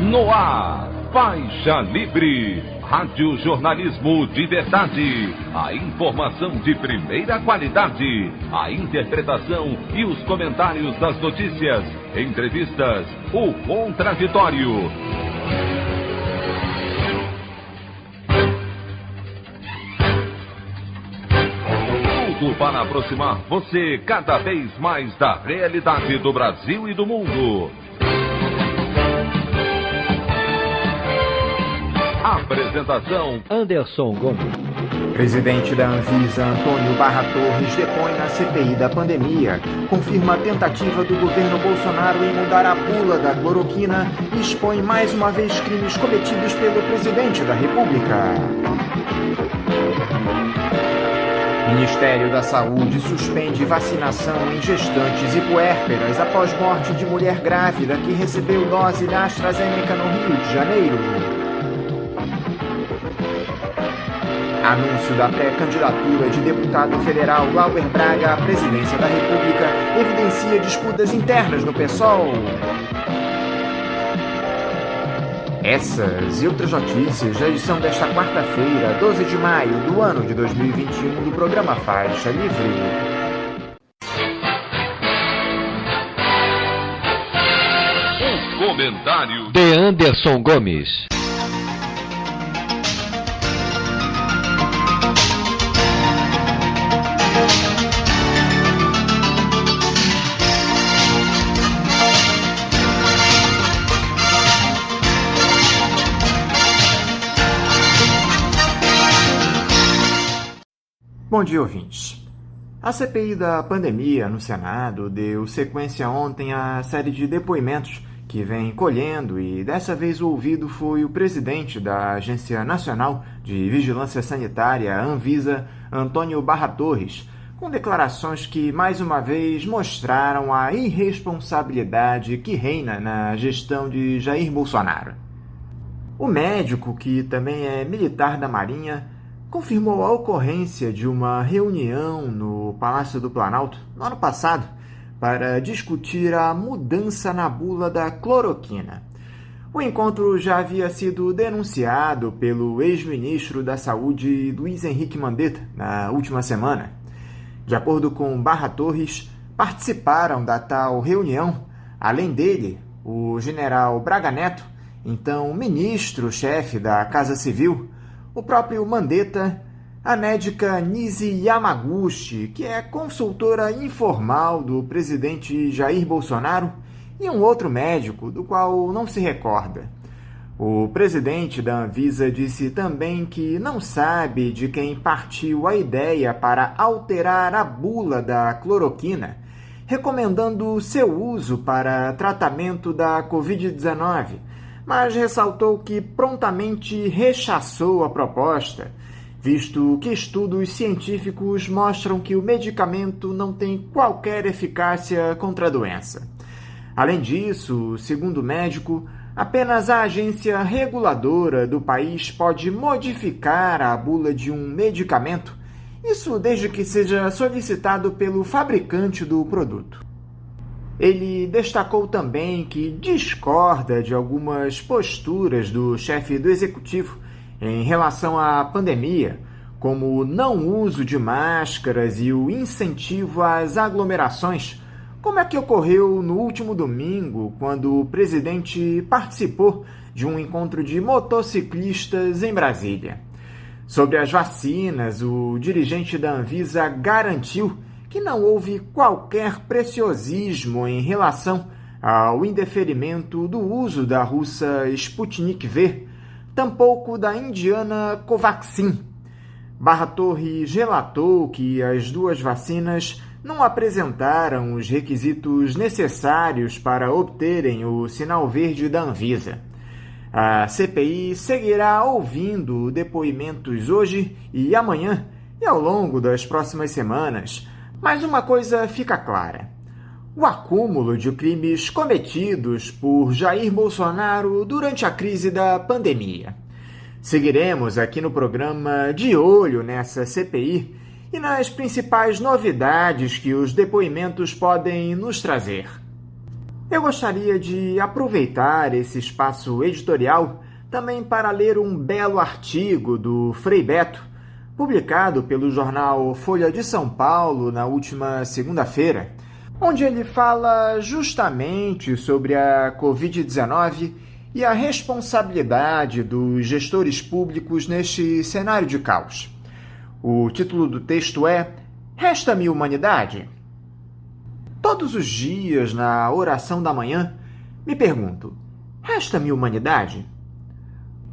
No ar, Faixa Livre, rádio jornalismo de verdade, a informação de primeira qualidade, a interpretação e os comentários das notícias, entrevistas, o contraditório. Tudo para aproximar você cada vez mais da realidade do Brasil e do mundo. Apresentação: Anderson Gomes. Presidente da Anvisa, Antônio Barra Torres, depõe na CPI da pandemia, confirma a tentativa do governo Bolsonaro em mudar a bula da cloroquina e expõe mais uma vez crimes cometidos pelo presidente da República. Ministério da Saúde suspende vacinação em gestantes e puérperas após morte de mulher grávida que recebeu dose da AstraZeneca no Rio de Janeiro. Anúncio da pré-candidatura de deputado federal Glauber Braga à presidência da República evidencia disputas internas no PSOL. Essas e outras notícias da edição desta quarta-feira, 12 de maio do ano de 2021, do programa Faixa Livre. O comentário de Anderson Gomes. Bom dia, ouvintes. A CPI da pandemia no Senado deu sequência ontem à série de depoimentos que vem colhendo e dessa vez o ouvido foi o presidente da Agência Nacional de Vigilância Sanitária, Anvisa, Antônio Barra Torres, com declarações que mais uma vez mostraram a irresponsabilidade que reina na gestão de Jair Bolsonaro. O médico, que também é militar da Marinha, confirmou a ocorrência de uma reunião no Palácio do Planalto no ano passado para discutir a mudança na bula da cloroquina. O encontro já havia sido denunciado pelo ex-ministro da Saúde, Luiz Henrique Mandetta, na última semana. De acordo com Barra Torres, participaram da tal reunião, além dele, o general Braga Neto, então ministro-chefe da Casa Civil, o próprio Mandetta, a médica Nise Yamaguchi, que é consultora informal do presidente Jair Bolsonaro, e um outro médico, do qual não se recorda. O presidente da Anvisa disse também que não sabe de quem partiu a ideia para alterar a bula da cloroquina, recomendando seu uso para tratamento da Covid-19, mas ressaltou que prontamente rechaçou a proposta, visto que estudos científicos mostram que o medicamento não tem qualquer eficácia contra a doença. Além disso, segundo o médico, apenas a agência reguladora do país pode modificar a bula de um medicamento, isso desde que seja solicitado pelo fabricante do produto. Ele destacou também que discorda de algumas posturas do chefe do executivo em relação à pandemia, como o não uso de máscaras e o incentivo às aglomerações, como é que ocorreu no último domingo, quando o presidente participou de um encontro de motociclistas em Brasília. Sobre as vacinas, o dirigente da Anvisa garantiu que não houve qualquer preciosismo em relação ao indeferimento do uso da russa Sputnik V, tampouco da indiana Covaxin. Barra Torres relatou que as duas vacinas não apresentaram os requisitos necessários para obterem o sinal verde da Anvisa. A CPI seguirá ouvindo depoimentos hoje e amanhã e ao longo das próximas semanas. Mas uma coisa fica clara: o acúmulo de crimes cometidos por Jair Bolsonaro durante a crise da pandemia. Seguiremos aqui no programa de olho nessa CPI e nas principais novidades que os depoimentos podem nos trazer. Eu gostaria de aproveitar esse espaço editorial também para ler um belo artigo do Frei Beto, publicado pelo jornal Folha de São Paulo na última segunda-feira, onde ele fala justamente sobre a Covid-19 e a responsabilidade dos gestores públicos neste cenário de caos. O título do texto é Resta-me Humanidade? Todos os dias, na oração da manhã, me pergunto, resta-me humanidade?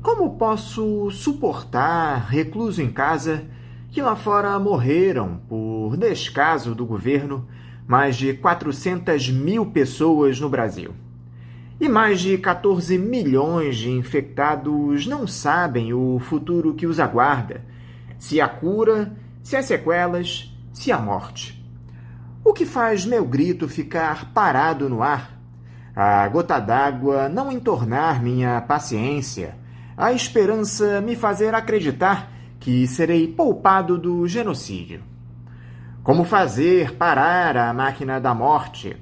Como posso suportar, recluso em casa, que lá fora morreram, por descaso do governo, mais de 400 mil pessoas no Brasil? E mais de 14 milhões de infectados não sabem o futuro que os aguarda, se a cura, se as sequelas, se a morte. O que faz meu grito ficar parado no ar? A gota d'água não entornar minha paciência, a esperança me fazer acreditar que serei poupado do genocídio. Como fazer parar a máquina da morte?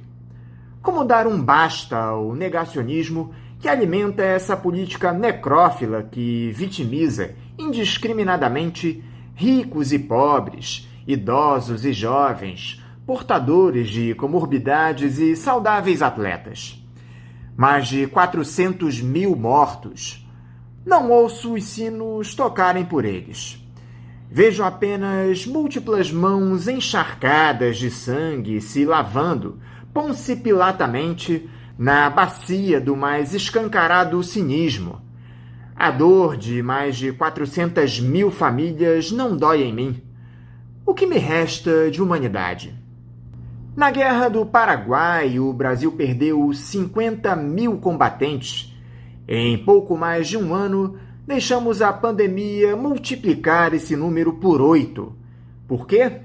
Como dar um basta ao negacionismo que alimenta essa política necrófila que vitimiza indiscriminadamente ricos e pobres, idosos e jovens, portadores de comorbidades e saudáveis atletas? Mais de 400 mil mortos. Não ouço os sinos tocarem por eles. Vejo apenas múltiplas mãos encharcadas de sangue se lavando poncipilatamente na bacia do mais escancarado cinismo. A dor de mais de 400 mil famílias não dói em mim. O que me resta de humanidade? Na Guerra do Paraguai, o Brasil perdeu 50 mil combatentes. Em pouco mais de um ano, deixamos a pandemia multiplicar esse número por 8. Por quê?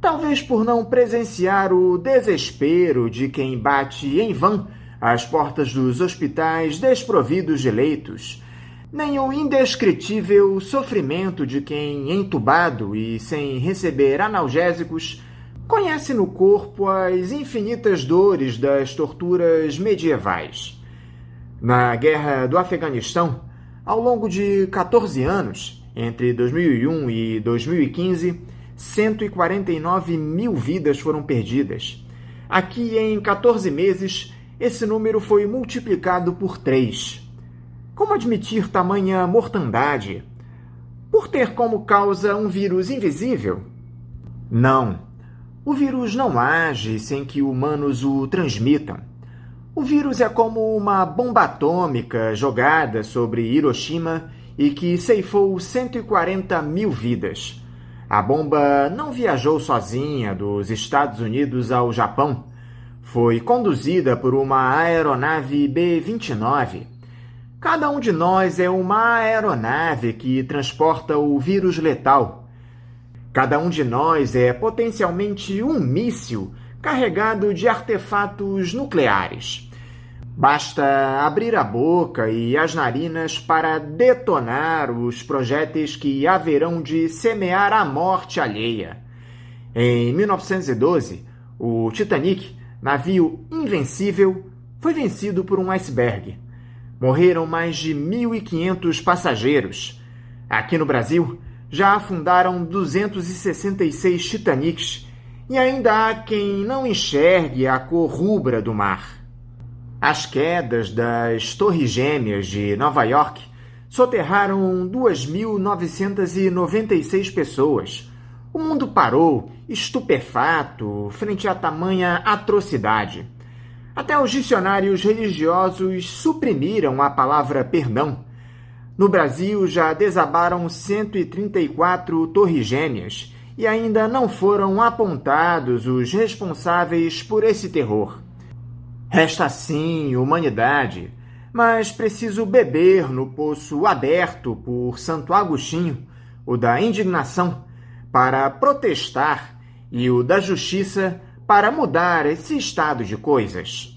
Talvez por não presenciar o desespero de quem bate em vão às portas dos hospitais desprovidos de leitos, nem o indescritível sofrimento de quem, entubado e sem receber analgésicos, conhece no corpo as infinitas dores das torturas medievais. Na Guerra do Afeganistão, ao longo de 14 anos, entre 2001 e 2015, 149 mil vidas foram perdidas. Aqui, em 14 meses, esse número foi multiplicado por 3. Como admitir tamanha mortandade? Por ter como causa um vírus invisível? Não. O vírus não age sem que humanos o transmitam. O vírus é como uma bomba atômica jogada sobre Hiroshima e que ceifou 140 mil vidas. A bomba não viajou sozinha dos Estados Unidos ao Japão. Foi conduzida por uma aeronave B-29. Cada um de nós é uma aeronave que transporta o vírus letal. Cada um de nós é potencialmente um míssil carregado de artefatos nucleares. Basta abrir a boca e as narinas para detonar os projéteis que haverão de semear a morte alheia. Em 1912, o Titanic, navio invencível, foi vencido por um iceberg. Morreram mais de 1.500 passageiros. Aqui no Brasil, já afundaram 266 Titanics e ainda há quem não enxergue a cor rubra do mar. As quedas das Torres Gêmeas de Nova York soterraram 2.996 pessoas. O mundo parou, estupefato, frente a tamanha atrocidade. Até os dicionários religiosos suprimiram a palavra perdão. No Brasil já desabaram 134 Torres Gêmeas e ainda não foram apontados os responsáveis por esse terror. Resta sim humanidade, mas preciso beber no poço aberto por Santo Agostinho, o da indignação, para protestar, e o da justiça para mudar esse estado de coisas.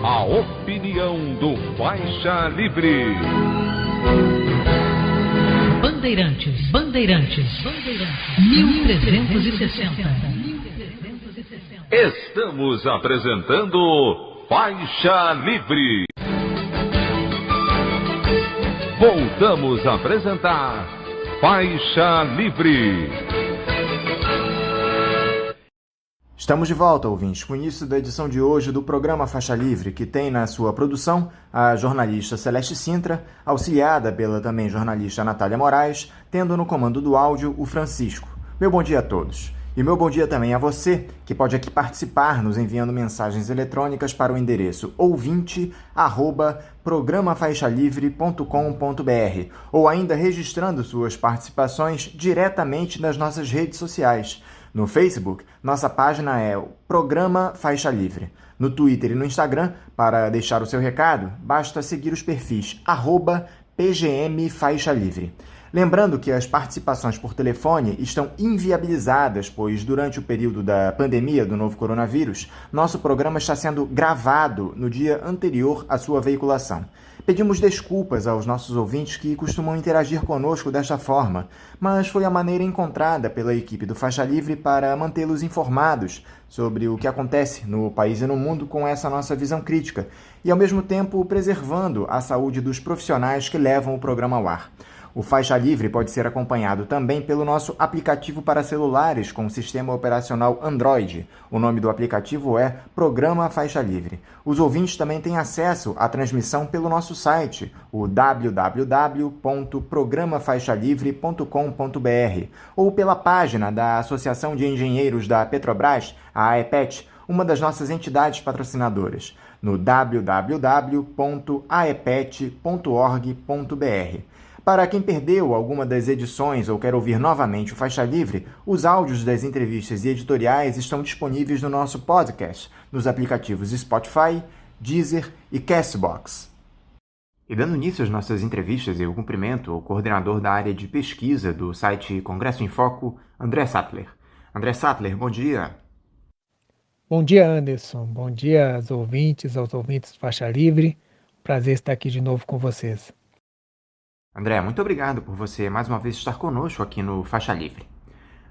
A opinião do Faixa Livre. Bandeirantes, 1360. Estamos apresentando Faixa Livre. Voltamos a apresentar Faixa Livre. Estamos de volta, ouvintes, com o início da edição de hoje do programa Faixa Livre, que tem na sua produção a jornalista Celeste Sintra, auxiliada pela também jornalista Natália Moraes, tendo no comando do áudio o Francisco. Meu bom dia a todos. E meu bom dia também a você, que pode aqui participar nos enviando mensagens eletrônicas para o endereço ouvinte@programafaixalivre.com.br ou ainda registrando suas participações diretamente nas nossas redes sociais. No Facebook, nossa página é o Programa Faixa Livre. No Twitter e no Instagram, para deixar o seu recado, basta seguir os perfis @PGM Faixa Livre. Lembrando que as participações por telefone estão inviabilizadas, pois durante o período da pandemia do novo coronavírus, nosso programa está sendo gravado no dia anterior à sua veiculação. Pedimos desculpas aos nossos ouvintes que costumam interagir conosco desta forma, mas foi a maneira encontrada pela equipe do Faixa Livre para mantê-los informados sobre o que acontece no país e no mundo com essa nossa visão crítica e, ao mesmo tempo, preservando a saúde dos profissionais que levam o programa ao ar. O Faixa Livre pode ser acompanhado também pelo nosso aplicativo para celulares com sistema operacional Android. O nome do aplicativo é Programa Faixa Livre. Os ouvintes também têm acesso à transmissão pelo nosso site, o www.programafaixalivre.com.br, ou pela página da Associação de Engenheiros da Petrobras, a AEPET, uma das nossas entidades patrocinadoras, no www.aepet.org.br. Para quem perdeu alguma das edições ou quer ouvir novamente o Faixa Livre, os áudios das entrevistas e editoriais estão disponíveis no nosso podcast, nos aplicativos Spotify, Deezer e Castbox. E dando início às nossas entrevistas, eu cumprimento o coordenador da área de pesquisa do site Congresso em Foco, André Sattler. André Sattler, bom dia. Bom dia, Anderson. Bom dia aos ouvintes do Faixa Livre. Prazer estar aqui de novo com vocês. André, muito obrigado por você mais uma vez estar conosco aqui no Faixa Livre.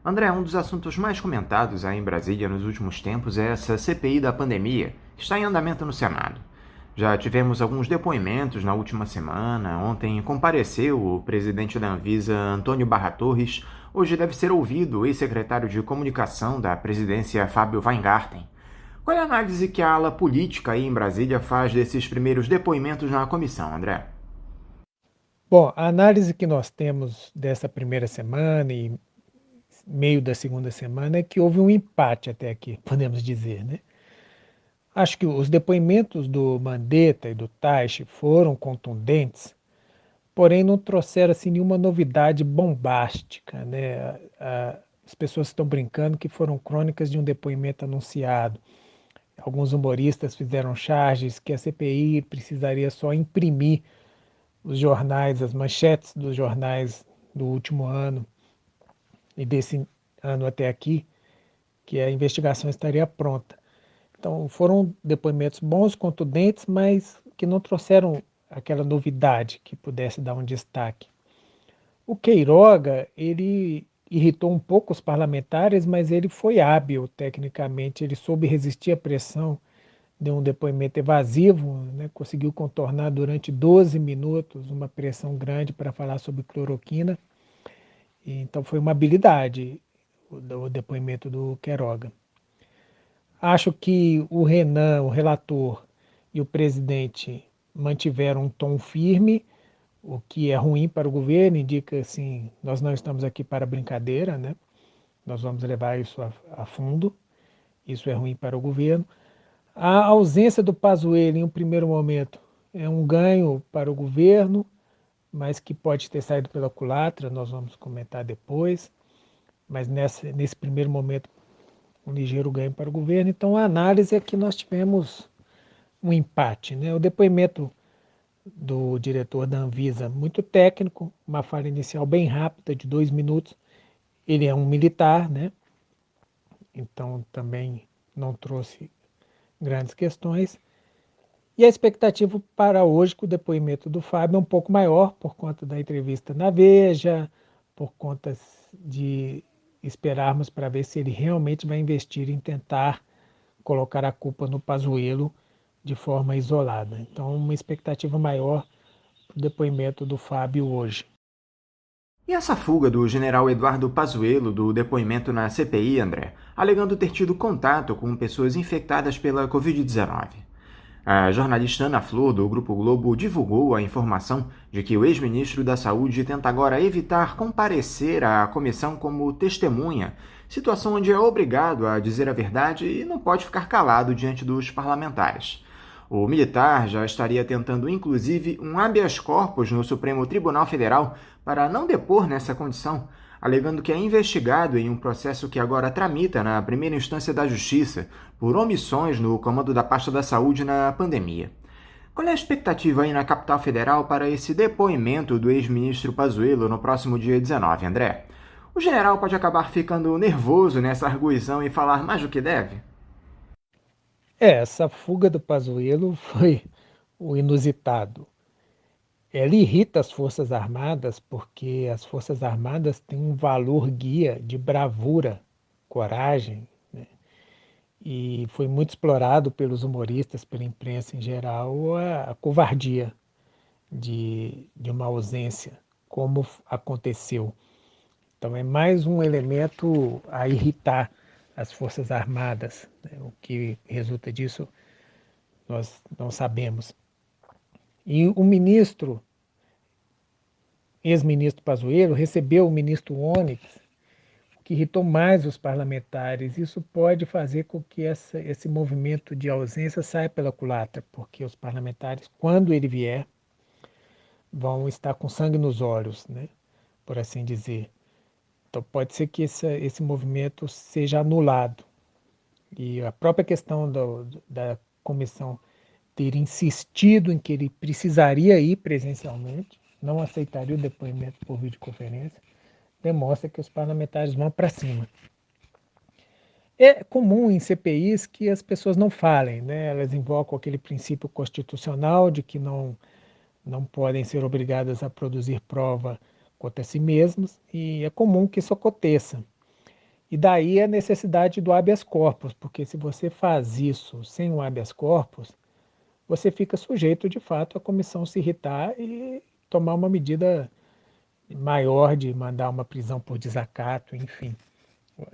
André, um dos assuntos mais comentados aí em Brasília nos últimos tempos é essa CPI da pandemia, que está em andamento no Senado. Já tivemos alguns depoimentos na última semana. Ontem compareceu o presidente da Anvisa, Antônio Barra Torres. Hoje deve ser ouvido o ex-secretário de Comunicação da presidência, Fábio Weingarten. Qual é a análise que a ala política aí em Brasília faz desses primeiros depoimentos na comissão, André? Bom, a análise que nós temos dessa primeira semana e meio da segunda semana é que houve um empate até aqui, podemos dizer, né? Acho que os depoimentos do Mandetta e do Taishi foram contundentes, porém não trouxeram assim, nenhuma novidade bombástica, né? As pessoas estão brincando que foram crônicas de um depoimento anunciado. Alguns humoristas fizeram charges que a CPI precisaria só imprimir os jornais, as manchetes dos jornais do último ano e desse ano até aqui, que a investigação estaria pronta. Então foram depoimentos bons, contundentes, mas que não trouxeram aquela novidade que pudesse dar um destaque. O Queiroga, ele irritou um pouco os parlamentares, mas ele foi hábil tecnicamente, ele soube resistir à pressão, deu um depoimento evasivo, né? Conseguiu contornar durante 12 minutos uma pressão grande para falar sobre cloroquina. Então foi uma habilidade o depoimento do Queiroga. Acho que o Renan, o relator, e o presidente mantiveram um tom firme, o que é ruim para o governo, indica assim, nós não estamos aqui para brincadeira, né? Nós vamos levar isso a fundo, isso é ruim para o governo. A ausência do Pazuello em um primeiro momento é um ganho para o governo, mas que pode ter saído pela culatra, nós vamos comentar depois, mas nesse primeiro momento um ligeiro ganho para o governo. Então a análise é que nós tivemos um empate, né? O depoimento do diretor da Anvisa, muito técnico, uma fala inicial bem rápida, de 2 minutos, ele é um militar, né? Então também não trouxe grandes questões. E a expectativa para hoje, com o depoimento do Fábio, é um pouco maior, por conta da entrevista na Veja, por conta de esperarmos para ver se ele realmente vai investir em tentar colocar a culpa no Pazuello de forma isolada. Então, uma expectativa maior para o depoimento do Fábio hoje. E essa fuga do general Eduardo Pazuello do depoimento na CPI, André, alegando ter tido contato com pessoas infectadas pela Covid-19. A jornalista Ana Flor, do Grupo Globo, divulgou a informação de que o ex-ministro da Saúde tenta agora evitar comparecer à comissão como testemunha, situação onde é obrigado a dizer a verdade e não pode ficar calado diante dos parlamentares. O militar já estaria tentando, inclusive, um habeas corpus no Supremo Tribunal Federal para não depor nessa condição, alegando que é investigado em um processo que agora tramita na primeira instância da Justiça por omissões no comando da pasta da saúde na pandemia. Qual é a expectativa aí na capital federal para esse depoimento do ex-ministro Pazuello no próximo dia 19, André? O general pode acabar ficando nervoso nessa arguição e falar mais do que deve? Essa fuga do Pazuello foi o inusitado. Ela irrita as Forças Armadas porque as Forças Armadas têm um valor guia de bravura, coragem, né? E foi muito explorado pelos humoristas, pela imprensa em geral, a covardia de uma ausência, como aconteceu. Então é mais um elemento a irritar as Forças Armadas, né? O que resulta disso nós não sabemos. E o ex-ministro Pazuello recebeu o ministro Onyx, o que irritou mais os parlamentares. Isso pode fazer com que esse movimento de ausência saia pela culatra, porque os parlamentares, quando ele vier, vão estar com sangue nos olhos, né? Por assim dizer. Então pode ser que esse movimento seja anulado. E a própria questão da comissão ter insistido em que ele precisaria ir presencialmente, não aceitaria o depoimento por videoconferência, demonstra que os parlamentares vão para cima. É comum em CPIs que as pessoas não falem, né? Elas invocam aquele princípio constitucional de que não podem ser obrigadas a produzir prova contra si mesmas, e é comum que isso aconteça. E daí a necessidade do habeas corpus, porque se você faz isso sem o habeas corpus, você fica sujeito, de fato, à comissão se irritar e tomar uma medida maior de mandar uma prisão por desacato, enfim.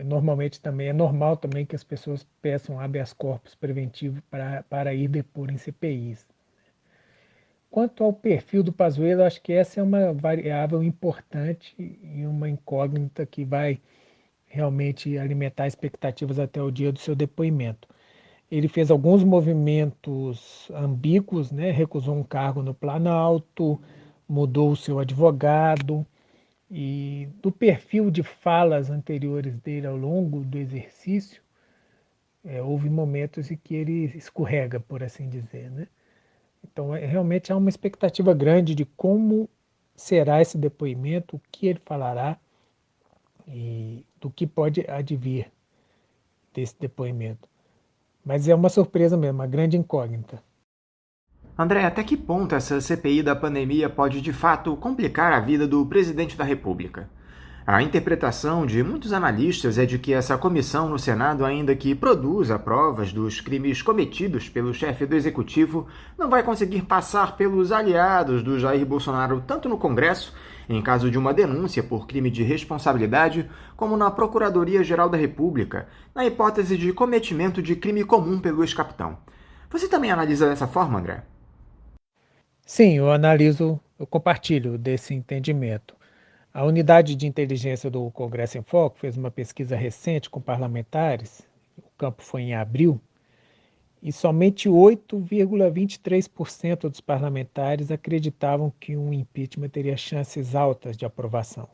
Normalmente também é normal também que as pessoas peçam habeas corpus preventivo para ir depor em CPIs. Quanto ao perfil do Pazuello, acho que essa é uma variável importante e uma incógnita que vai realmente alimentar expectativas até o dia do seu depoimento. Ele fez alguns movimentos ambíguos, né? Recusou um cargo no Planalto, mudou o seu advogado, e do perfil de falas anteriores dele ao longo do exercício, houve momentos em que ele escorrega, por assim dizer, né? Então, realmente há uma expectativa grande de como será esse depoimento, o que ele falará e do que pode advir desse depoimento. Mas é uma surpresa mesmo, uma grande incógnita. André, até que ponto essa CPI da pandemia pode de fato complicar a vida do presidente da República? A interpretação de muitos analistas é de que essa comissão no Senado, ainda que produza provas dos crimes cometidos pelo chefe do Executivo, não vai conseguir passar pelos aliados do Jair Bolsonaro tanto no Congresso, em caso de uma denúncia por crime de responsabilidade, como na Procuradoria-Geral da República, na hipótese de cometimento de crime comum pelo ex-capitão. Você também analisa dessa forma, André? Sim, eu compartilho desse entendimento. A Unidade de Inteligência do Congresso em Foco fez uma pesquisa recente com parlamentares, o campo foi em abril, e somente 8,23% dos parlamentares acreditavam que um impeachment teria chances altas de aprovação.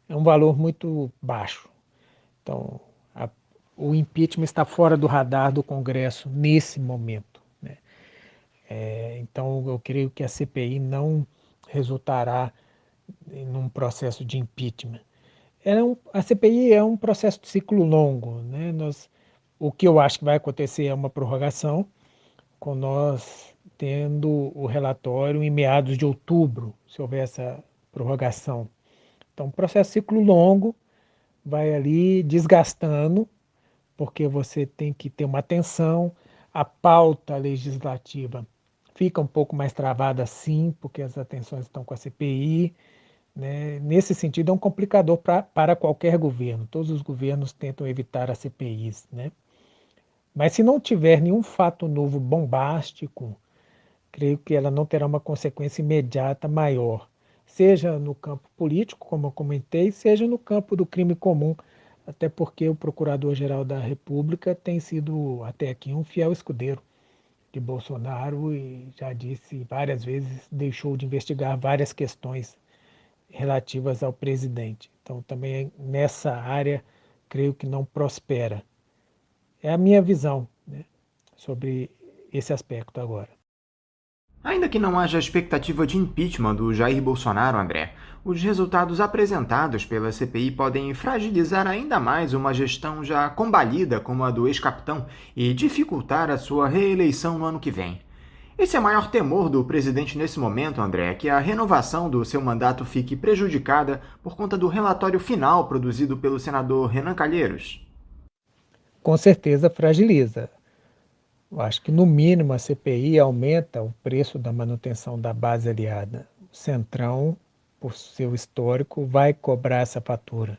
É um valor muito baixo. Então, o impeachment está fora do radar do Congresso nesse momento, né? Então, eu creio que a CPI não resultará num processo de impeachment. A CPI é um processo de ciclo longo, né? O que eu acho que vai acontecer é uma prorrogação, com nós tendo o relatório em meados de outubro, se houver essa prorrogação. Então, o processo de ciclo longo vai ali desgastando porque você tem que ter uma atenção, a pauta legislativa fica um pouco mais travada sim, porque as atenções estão com a CPI, né? Nesse sentido, é um complicador para qualquer governo. Todos os governos tentam evitar as CPIs, né? Mas se não tiver nenhum fato novo bombástico, creio que ela não terá uma consequência imediata maior, seja no campo político, como eu comentei, seja no campo do crime comum, até porque o Procurador-Geral da República tem sido até aqui um fiel escudeiro de Bolsonaro e já disse várias vezes, deixou de investigar várias questões relativas ao presidente. Então, também nessa área, creio que não prospera. É a minha visão, né, sobre esse aspecto agora. Ainda que não haja expectativa de impeachment do Jair Bolsonaro, André, os resultados apresentados pela CPI podem fragilizar ainda mais uma gestão já combalida como a do ex-capitão e dificultar a sua reeleição no ano que vem. Esse é o maior temor do presidente nesse momento, André, que a renovação do seu mandato fique prejudicada por conta do relatório final produzido pelo senador Renan Calheiros. Com certeza fragiliza. Eu acho que, no mínimo, a CPI aumenta o preço da manutenção da base aliada. O Centrão, por seu histórico, vai cobrar essa fatura.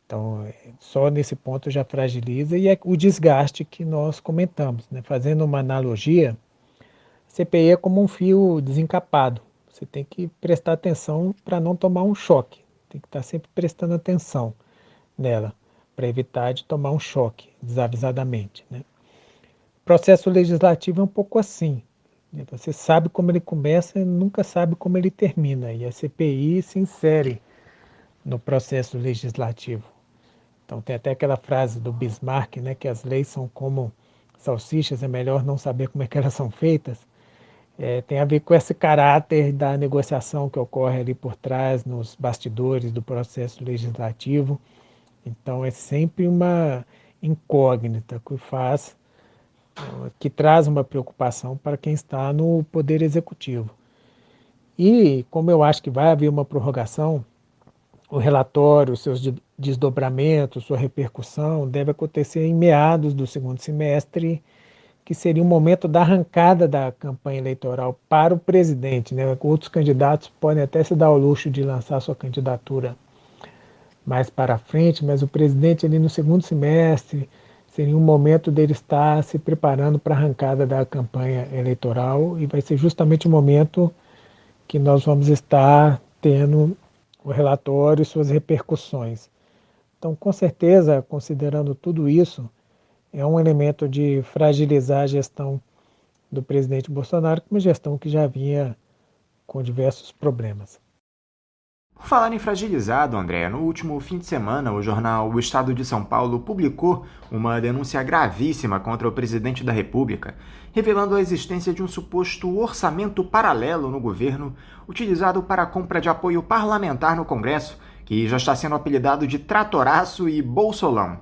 Então, só nesse ponto já fragiliza e é o desgaste que nós comentamos, né? Fazendo uma analogia, a CPI é como um fio desencapado. Você tem que prestar atenção para não tomar um choque. Tem que estar sempre prestando atenção nela, para evitar de tomar um choque desavisadamente, né? O processo legislativo é um pouco assim, né? Você sabe como ele começa e nunca sabe como ele termina. E a CPI se insere no processo legislativo. Então tem até aquela frase do Bismarck, né, que as leis são como salsichas, é melhor não saber como é que elas são feitas. Tem a ver com esse caráter da negociação que ocorre ali por trás, nos bastidores do processo legislativo. Então é sempre uma incógnita que traz uma preocupação para quem está no Poder Executivo. E como eu acho que vai haver uma prorrogação, o relatório, seus desdobramentos, sua repercussão deve acontecer em meados do segundo semestre, que seria o momento da arrancada da campanha eleitoral para o presidente, né? Outros candidatos podem até se dar ao luxo de lançar sua candidatura mais para frente, mas o presidente ali no segundo semestre seria um momento dele estar se preparando para a arrancada da campanha eleitoral e vai ser justamente o momento que nós vamos estar tendo o relatório e suas repercussões. Então, com certeza, considerando tudo isso, é um elemento de fragilizar a gestão do presidente Bolsonaro, uma gestão que já vinha com diversos problemas. Por falar em fragilizado, André, no último fim de semana, o jornal O Estado de São Paulo publicou uma denúncia gravíssima contra o presidente da República, revelando a existência de um suposto orçamento paralelo no governo, utilizado para a compra de apoio parlamentar no Congresso, que já está sendo apelidado de tratoraço e bolsolão.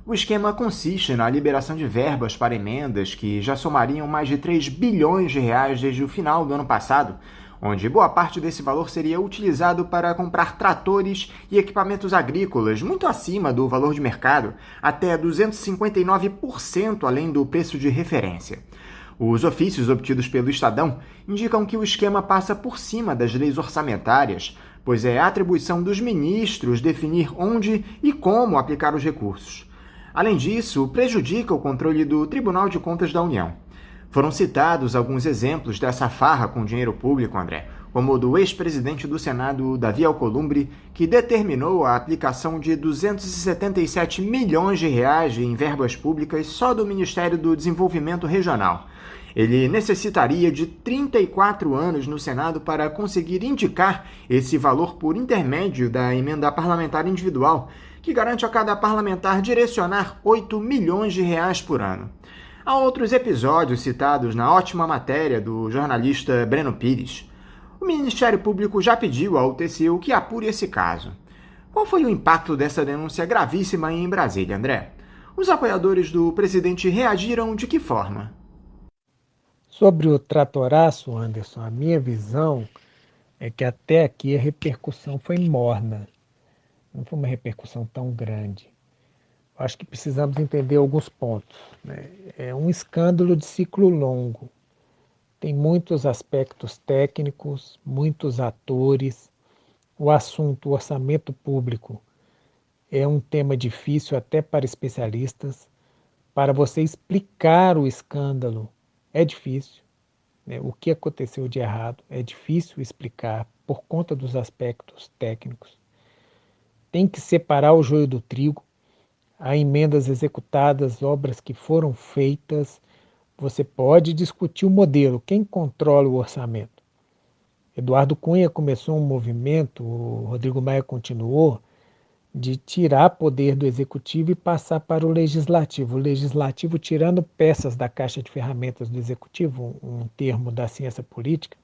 O esquema consiste na liberação de verbas para emendas que já somariam mais de 3 bilhões de reais desde o final do ano passado, onde boa parte desse valor seria utilizado para comprar tratores e equipamentos agrícolas muito acima do valor de mercado, até 259% além do preço de referência. Os ofícios obtidos pelo Estadão indicam que o esquema passa por cima das leis orçamentárias, pois é atribuição dos ministros definir onde e como aplicar os recursos. Além disso, prejudica o controle do Tribunal de Contas da União. Foram citados alguns exemplos dessa farra com dinheiro público, André, como o do ex-presidente do Senado, Davi Alcolumbre, que determinou a aplicação de 277 milhões de reais em verbas públicas só do Ministério do Desenvolvimento Regional. Ele necessitaria de 34 anos no Senado para conseguir indicar esse valor por intermédio da emenda parlamentar individual, que garante a cada parlamentar direcionar 8 milhões de reais por ano. Há outros episódios citados na ótima matéria do jornalista Breno Pires. O Ministério Público já pediu ao TCU que apure esse caso. Qual foi o impacto dessa denúncia gravíssima em Brasília, André? Os apoiadores do presidente reagiram de que forma? Sobre o tratoraço, Anderson, a minha visão é que até aqui a repercussão foi morna. Não foi uma repercussão tão grande. acho que precisamos entender alguns pontos, né? É um escândalo de ciclo longo. Tem muitos aspectos técnicos, muitos atores. O assunto orçamento público é um tema difícil até para especialistas. Para você explicar o escândalo é difícil, né? O que aconteceu de errado é difícil explicar por conta dos aspectos técnicos. Tem que separar o joio do trigo. Há emendas executadas, obras que foram feitas. Você pode discutir o modelo, quem controla o orçamento. Eduardo Cunha começou um movimento, o Rodrigo Maia continuou, de tirar poder do executivo e passar para o legislativo. O legislativo tirando peças da caixa de ferramentas do executivo, um termo da ciência política,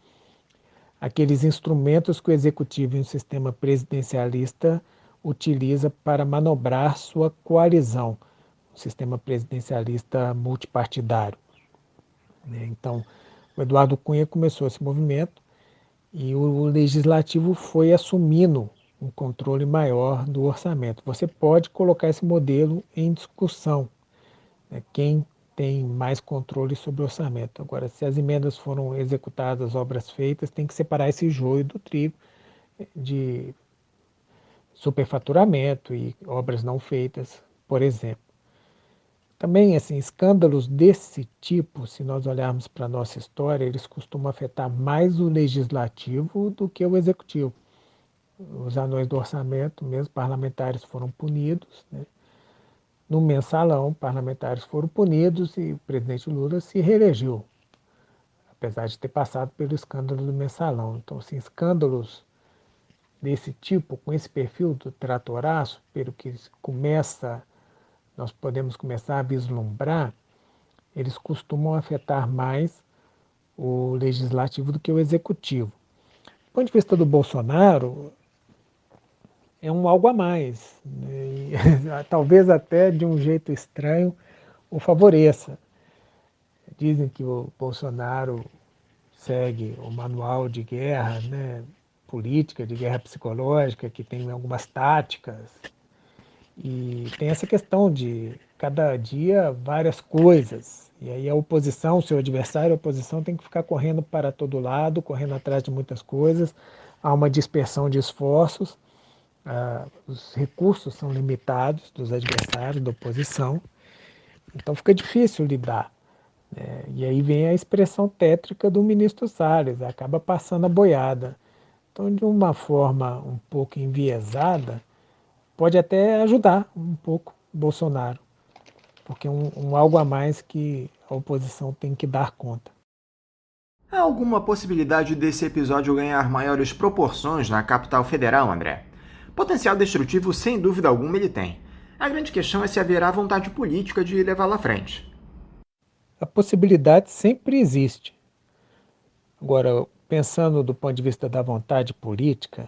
aqueles instrumentos que o executivo em um sistema presidencialista utiliza para manobrar sua coalizão, um sistema presidencialista multipartidário. Então, o Eduardo Cunha começou esse movimento e o legislativo foi assumindo um controle maior do orçamento. Você pode colocar esse modelo em discussão, né? Quem tem mais controle sobre o orçamento. Agora, se as emendas foram executadas, obras feitas, tem que separar esse joio do trigo de superfaturamento e obras não feitas, por exemplo. Também, assim, escândalos desse tipo, se nós olharmos para a nossa história, eles costumam afetar mais o legislativo do que o executivo. Os anões do orçamento, mesmo parlamentares foram punidos, né? No mensalão, parlamentares foram punidos e o presidente Lula se reelegeu, apesar de ter passado pelo escândalo do mensalão. Então, assim, escândalos desse tipo, com esse perfil do tratoraço, pelo que nós podemos começar a vislumbrar, eles costumam afetar mais o legislativo do que o executivo. Do ponto de vista do Bolsonaro, é um algo a mais, né? E, talvez até de um jeito estranho o favoreça. Dizem que o Bolsonaro segue o manual de guerra, né, política, de guerra psicológica, que tem algumas táticas. E tem essa questão de cada dia várias coisas. E aí a oposição, o seu adversário, a oposição tem que ficar correndo para todo lado, correndo atrás de muitas coisas. Há uma dispersão de esforços. Os recursos são limitados dos adversários, da oposição. Então fica difícil lidar. E aí vem a expressão tétrica do ministro Salles, acaba passando a boiada. Então, de uma forma um pouco enviesada, pode até ajudar um pouco Bolsonaro, porque é um algo a mais que a oposição tem que dar conta. Há alguma possibilidade desse episódio ganhar maiores proporções na capital federal, André? Potencial destrutivo, sem dúvida alguma, ele tem. A grande questão é se haverá vontade política de levá-lo à frente. A possibilidade sempre existe. Agora, pensando do ponto de vista da vontade política,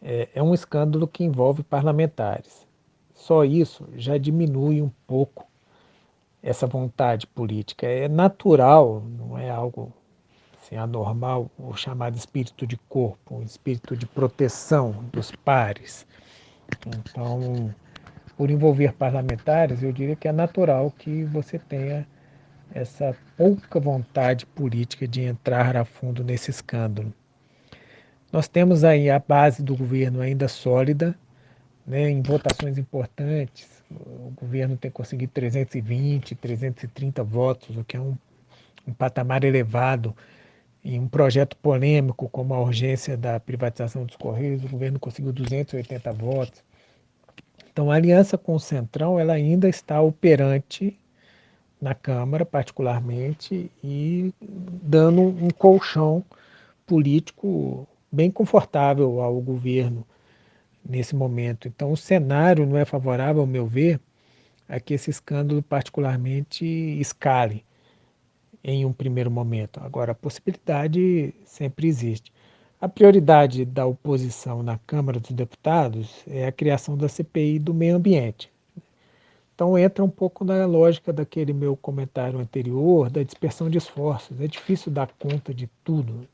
é um escândalo que envolve parlamentares. Só isso já diminui um pouco essa vontade política. É natural, não é algo assim, anormal, o chamado espírito de corpo, um espírito de proteção dos pares. Então, por envolver parlamentares, eu diria que é natural que você tenha essa pouca vontade política de entrar a fundo nesse escândalo. Nós temos aí a base do governo ainda sólida, né, em votações importantes. O governo tem conseguido 320, 330 votos, o que é um patamar elevado. Em um projeto polêmico como a urgência da privatização dos Correios, o governo conseguiu 280 votos. Então, a aliança com o Centrão ela ainda está operante na Câmara, particularmente, e dando um colchão político bem confortável ao governo nesse momento. Então, o cenário não é favorável, ao meu ver, a que esse escândalo particularmente escale em um primeiro momento. Agora, a possibilidade sempre existe. A prioridade da oposição na Câmara dos Deputados é a criação da CPI do meio ambiente. Então entra um pouco na lógica daquele meu comentário anterior, da dispersão de esforços. É difícil dar conta de tudo.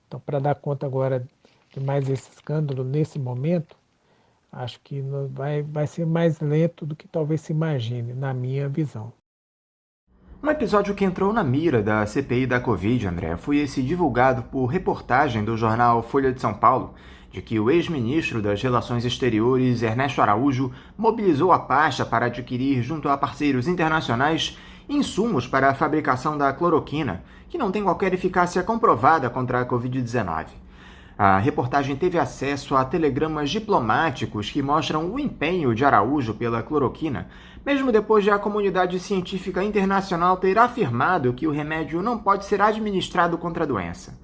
Então, para dar conta agora de mais esse escândalo nesse momento, Acho que vai ser mais lento do que talvez se imagine, na minha visão. Um episódio que entrou na mira da CPI da Covid, André, foi esse divulgado por reportagem do jornal Folha de São Paulo, de que o ex-ministro das Relações Exteriores, Ernesto Araújo, mobilizou a pasta para adquirir, junto a parceiros internacionais, insumos para a fabricação da cloroquina, que não tem qualquer eficácia comprovada contra a Covid-19. A reportagem teve acesso a telegramas diplomáticos que mostram o empenho de Araújo pela cloroquina, mesmo depois de a comunidade científica internacional ter afirmado que o remédio não pode ser administrado contra a doença.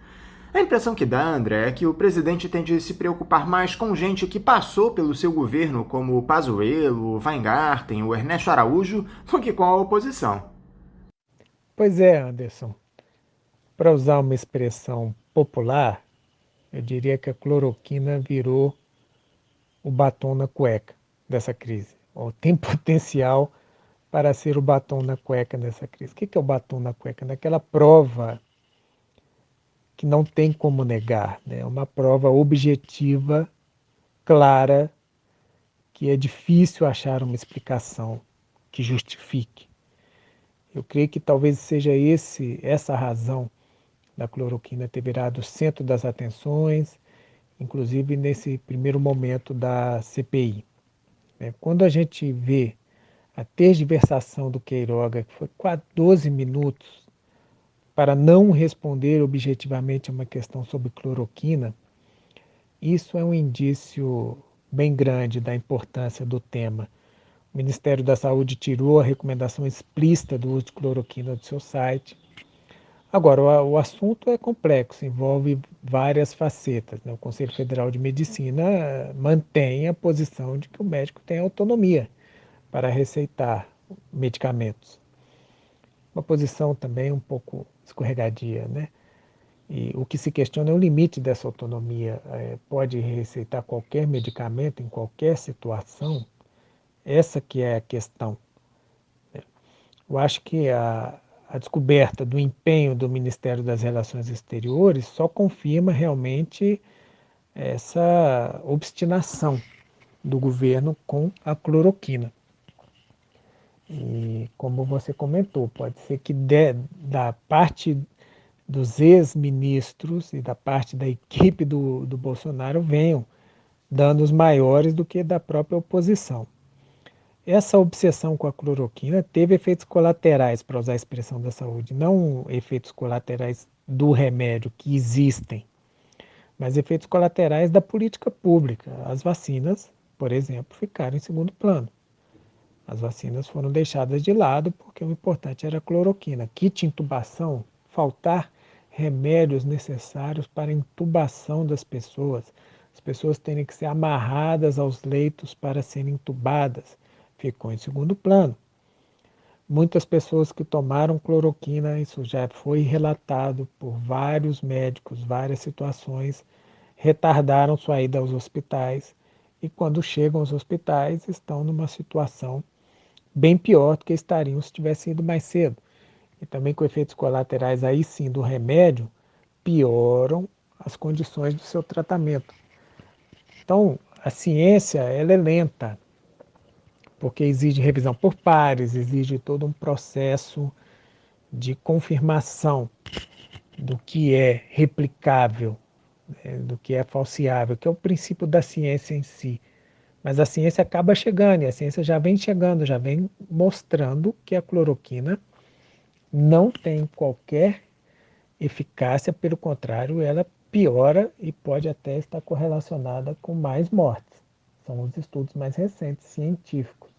A impressão que dá, André, é que o presidente tem de se preocupar mais com gente que passou pelo seu governo, como o Pazuello, o Weingarten, o Ernesto Araújo, do que com a oposição. Pois é, Anderson. Para usar uma expressão popular, eu diria que a cloroquina virou o batom na cueca dessa crise. Ou tem potencial para ser o batom na cueca dessa crise. O que é o batom na cueca? Naquela prova que não tem como negar, né? Uma prova objetiva, clara, que é difícil achar uma explicação que justifique. Eu creio que talvez seja essa a razão da cloroquina ter virado o centro das atenções, inclusive nesse primeiro momento da CPI. Quando a gente vê a tergiversação do Queiroga, que foi quase 12 minutos para não responder objetivamente a uma questão sobre cloroquina, isso é um indício bem grande da importância do tema. O Ministério da Saúde tirou a recomendação explícita do uso de cloroquina do seu site. Agora, o assunto é complexo, envolve várias facetas, né? O Conselho Federal de Medicina mantém a posição de que o médico tem autonomia para receitar medicamentos. Uma posição também um pouco escorregadia, né? E o que se questiona é o limite dessa autonomia. Pode receitar qualquer medicamento em qualquer situação? Essa que é a questão. Eu acho que a descoberta do empenho do Ministério das Relações Exteriores só confirma realmente essa obstinação do governo com a cloroquina. E como você comentou, pode ser que da parte dos ex-ministros e da parte da equipe do Bolsonaro venham danos maiores do que da própria oposição. Essa obsessão com a cloroquina teve efeitos colaterais, para usar a expressão da saúde, não efeitos colaterais do remédio que existem, mas efeitos colaterais da política pública. As vacinas, por exemplo, ficaram em segundo plano. As vacinas foram deixadas de lado porque o importante era a cloroquina. Kit intubação, faltar remédios necessários para a intubação das pessoas. As pessoas terem que ser amarradas aos leitos para serem intubadas. Ficou em segundo plano. Muitas pessoas que tomaram cloroquina, isso já foi relatado por vários médicos, várias situações, retardaram sua ida aos hospitais e quando chegam aos hospitais estão numa situação bem pior do que estariam se tivessem ido mais cedo. E também com efeitos colaterais aí sim do remédio, pioram as condições do seu tratamento. Então, a ciência ela é lenta, porque exige revisão por pares, exige todo um processo de confirmação do que é replicável, do que é falseável, que é o princípio da ciência em si. Mas a ciência acaba chegando, e a ciência já vem chegando, já vem mostrando que a cloroquina não tem qualquer eficácia, pelo contrário, ela piora e pode até estar correlacionada com mais mortes. São os estudos mais recentes, científicos.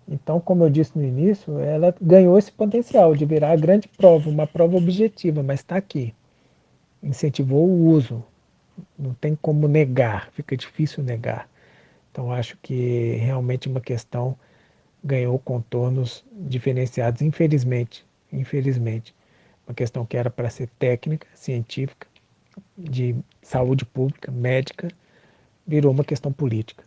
Então, como eu disse no início, ela ganhou esse potencial de virar a grande prova, uma prova objetiva, mas está aqui. Incentivou o uso. Não tem como negar, fica difícil negar. Então, acho que realmente uma questão ganhou contornos diferenciados, infelizmente. Uma questão que era para ser técnica, científica, de saúde pública, médica, virou uma questão política.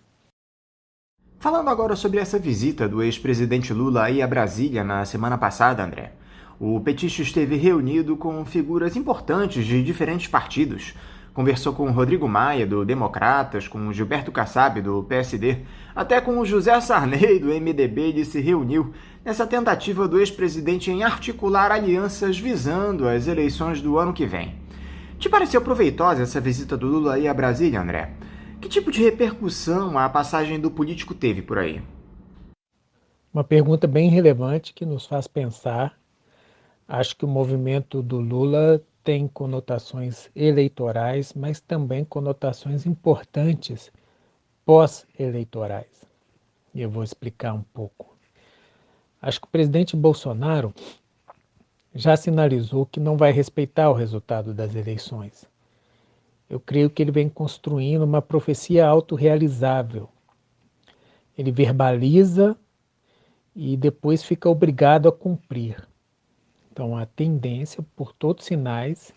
Falando agora sobre essa visita do ex-presidente Lula aí a Brasília na semana passada, André. O petista esteve reunido com figuras importantes de diferentes partidos, Conversou com Rodrigo Maia, do Democratas, com Gilberto Kassab, do PSD, até com o José Sarney, do MDB, ele se reuniu nessa tentativa do ex-presidente em articular alianças visando as eleições do ano que vem. Te pareceu proveitosa essa visita do Lula aí a Brasília, André? Que tipo de repercussão a passagem do político teve por aí? Uma pergunta bem relevante que nos faz pensar. Acho que o movimento do Lula tem conotações eleitorais, mas também conotações importantes pós-eleitorais. E eu vou explicar um pouco. Acho que o presidente Bolsonaro já sinalizou que não vai respeitar o resultado das eleições. Eu creio que ele vem construindo uma profecia autorrealizável. Ele verbaliza e depois fica obrigado a cumprir. Então, a tendência, por todos os sinais,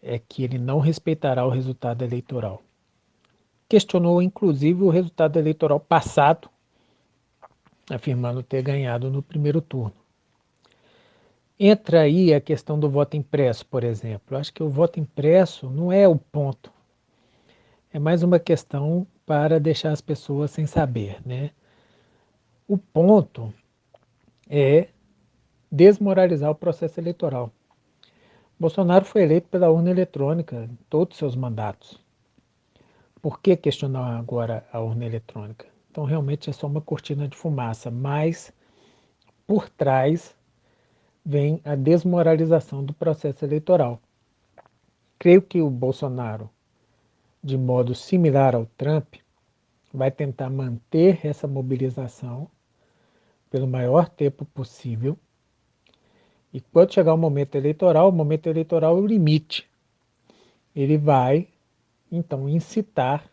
é que ele não respeitará o resultado eleitoral. Questionou, inclusive, o resultado eleitoral passado, afirmando ter ganhado no primeiro turno. Entra aí a questão do voto impresso, por exemplo. Eu acho que o voto impresso não é o ponto. É mais uma questão para deixar as pessoas sem saber, né? O ponto é desmoralizar o processo eleitoral. Bolsonaro foi eleito pela urna eletrônica em todos os seus mandatos. Por que questionar agora a urna eletrônica? Então, realmente é só uma cortina de fumaça, mas por trás vem a desmoralização do processo eleitoral. Creio que o Bolsonaro, de modo similar ao Trump, vai tentar manter essa mobilização pelo maior tempo possível. E quando chegar o momento eleitoral é o limite. Ele vai, então, incitar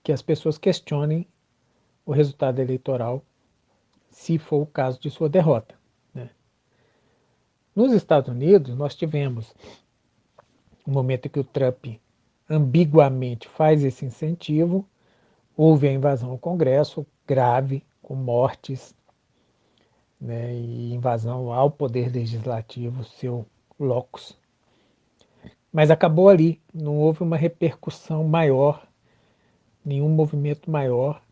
que as pessoas questionem o resultado eleitoral, se for o caso de sua derrota, né? Nos Estados Unidos, nós tivemos um momento em que o Trump ambiguamente faz esse incentivo, houve a invasão ao Congresso, grave, com mortes, né, e invasão ao poder legislativo, seu locus. Mas acabou ali, não houve uma repercussão maior, nenhum movimento maior,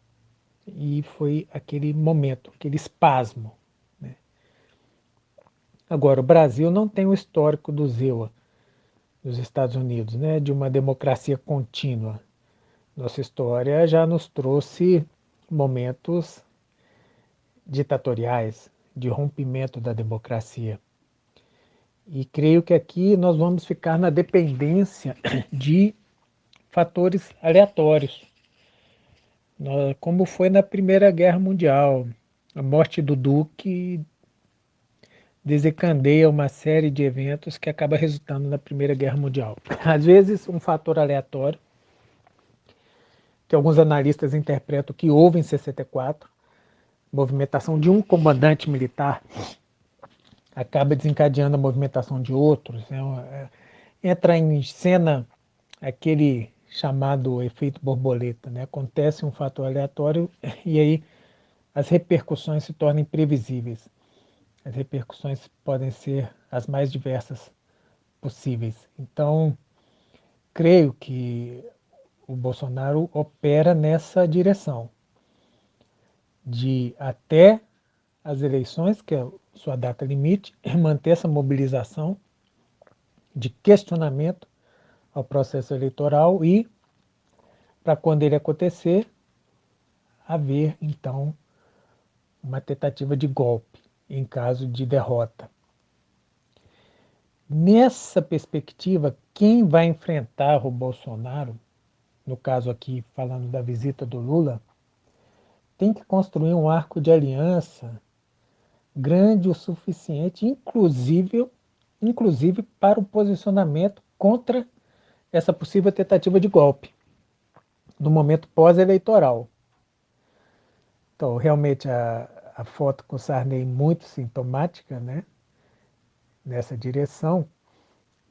e foi aquele momento, aquele espasmo, né? Agora, o Brasil não tem o histórico do ZEUA dos Estados Unidos, né, de uma democracia contínua. Nossa história já nos trouxe momentos ditatoriais, de rompimento da democracia. E creio que aqui nós vamos ficar na dependência de fatores aleatórios, como foi na Primeira Guerra Mundial. A morte do Duque desencadeia uma série de eventos que acaba resultando na Primeira Guerra Mundial. Às vezes, um fator aleatório, que alguns analistas interpretam que houve em 64, movimentação de um comandante militar acaba desencadeando a movimentação de outros, né? Entra em cena aquele chamado efeito borboleta, né? Acontece um fator aleatório e aí as repercussões se tornam imprevisíveis. As repercussões podem ser as mais diversas possíveis. Então, creio que o Bolsonaro opera nessa direção, de até as eleições, que é a sua data limite, manter essa mobilização de questionamento ao processo eleitoral e, para quando ele acontecer, haver, então, uma tentativa de golpe em caso de derrota. Nessa perspectiva, quem vai enfrentar o Bolsonaro, no caso aqui falando da visita do Lula, tem que construir um arco de aliança grande o suficiente, inclusive para o posicionamento contra essa possível tentativa de golpe, no momento pós-eleitoral. Então, realmente, a foto com o Sarney muito sintomática, né, nessa direção,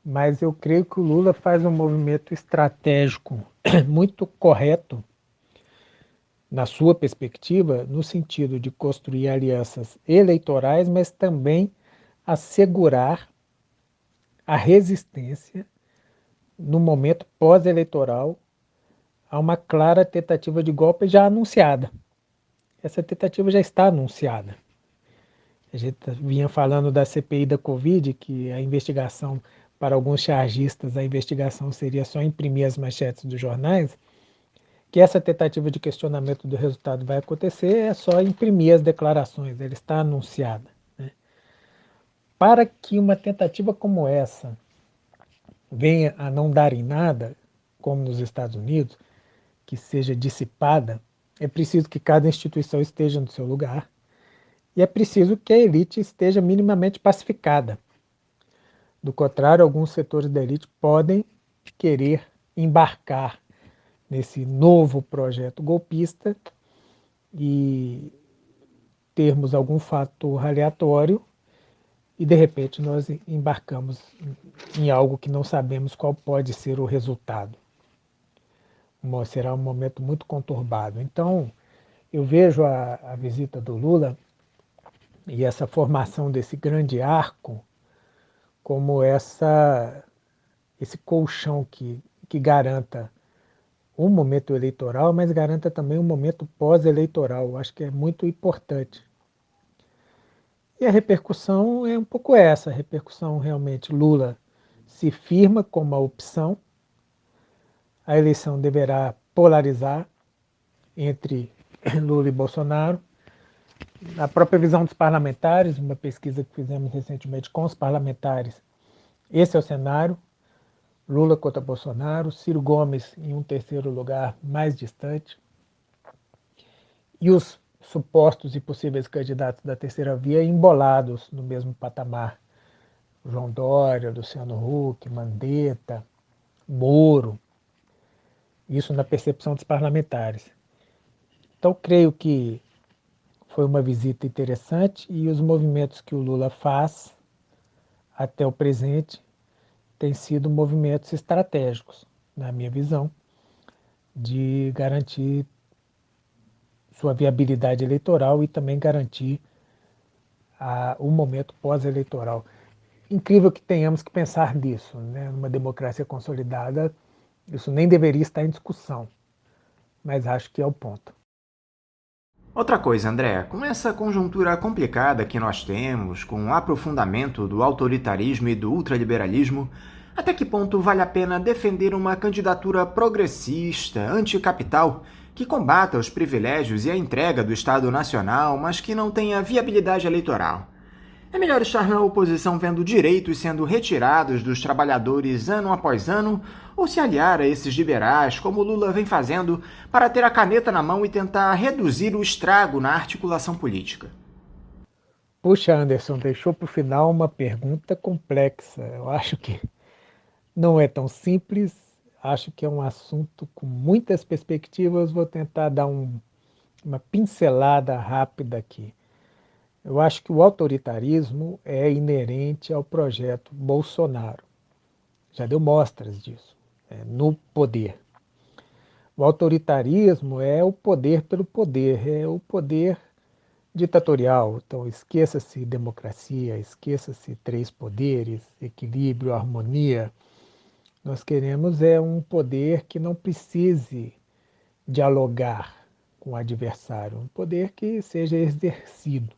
mas eu creio que o Lula faz um movimento estratégico muito correto, na sua perspectiva, no sentido de construir alianças eleitorais, mas também assegurar a resistência no momento pós-eleitoral, há uma clara tentativa de golpe já anunciada. Essa tentativa já está anunciada. A gente vinha falando da CPI da Covid, que a investigação, para alguns chargistas, a investigação seria só imprimir as manchetes dos jornais, que essa tentativa de questionamento do resultado vai acontecer, é só imprimir as declarações, ela está anunciada. Né? Para que uma tentativa como essa venha a não dar em nada, como nos Estados Unidos, que seja dissipada, é preciso que cada instituição esteja no seu lugar e é preciso que a elite esteja minimamente pacificada. Do contrário, alguns setores da elite podem querer embarcar nesse novo projeto golpista e termos algum fator aleatório e de repente nós embarcamos em algo que não sabemos qual pode ser o resultado. Será um momento muito conturbado. Então, eu vejo a visita do Lula e essa formação desse grande arco como esse colchão que garanta um momento eleitoral, mas garanta também um momento pós-eleitoral. Acho que é muito importante. E a repercussão é um pouco essa. A repercussão realmente, Lula se firma como a opção. A eleição deverá polarizar entre Lula e Bolsonaro. Na própria visão dos parlamentares, uma pesquisa que fizemos recentemente com os parlamentares, esse é o cenário. Lula contra Bolsonaro, Ciro Gomes em um terceiro lugar mais distante. E os supostos e possíveis candidatos da terceira via embolados no mesmo patamar. João Dória, Luciano Huck, Mandetta, Moro. Isso na percepção dos parlamentares. Então, creio que foi uma visita interessante e os movimentos que o Lula faz até o presente têm sido movimentos estratégicos, na minha visão, de garantir sua viabilidade eleitoral e também garantir o momento pós-eleitoral. Incrível que tenhamos que pensar nisso, né? Numa democracia consolidada, isso nem deveria estar em discussão, mas acho que é o ponto. Outra coisa, André, com essa conjuntura complicada que nós temos, com o aprofundamento do autoritarismo e do ultraliberalismo, até que ponto vale a pena defender uma candidatura progressista, anticapital, que combata os privilégios e a entrega do Estado Nacional, mas que não tenha viabilidade eleitoral? É melhor estar na oposição vendo direitos sendo retirados dos trabalhadores ano após ano, ou se aliar a esses liberais, como Lula vem fazendo, para ter a caneta na mão e tentar reduzir o estrago na articulação política? Puxa, Anderson, deixou para o final uma pergunta complexa. Eu acho que não é tão simples, acho que é um assunto com muitas perspectivas. Vou tentar dar uma pincelada rápida aqui. Eu acho que o autoritarismo é inerente ao projeto Bolsonaro. Já deu mostras disso, no poder. O autoritarismo é o poder pelo poder, é o poder ditatorial. Então, esqueça-se democracia, esqueça-se três poderes, equilíbrio, harmonia. Nós queremos um poder que não precise dialogar com o adversário, um poder que seja exercido.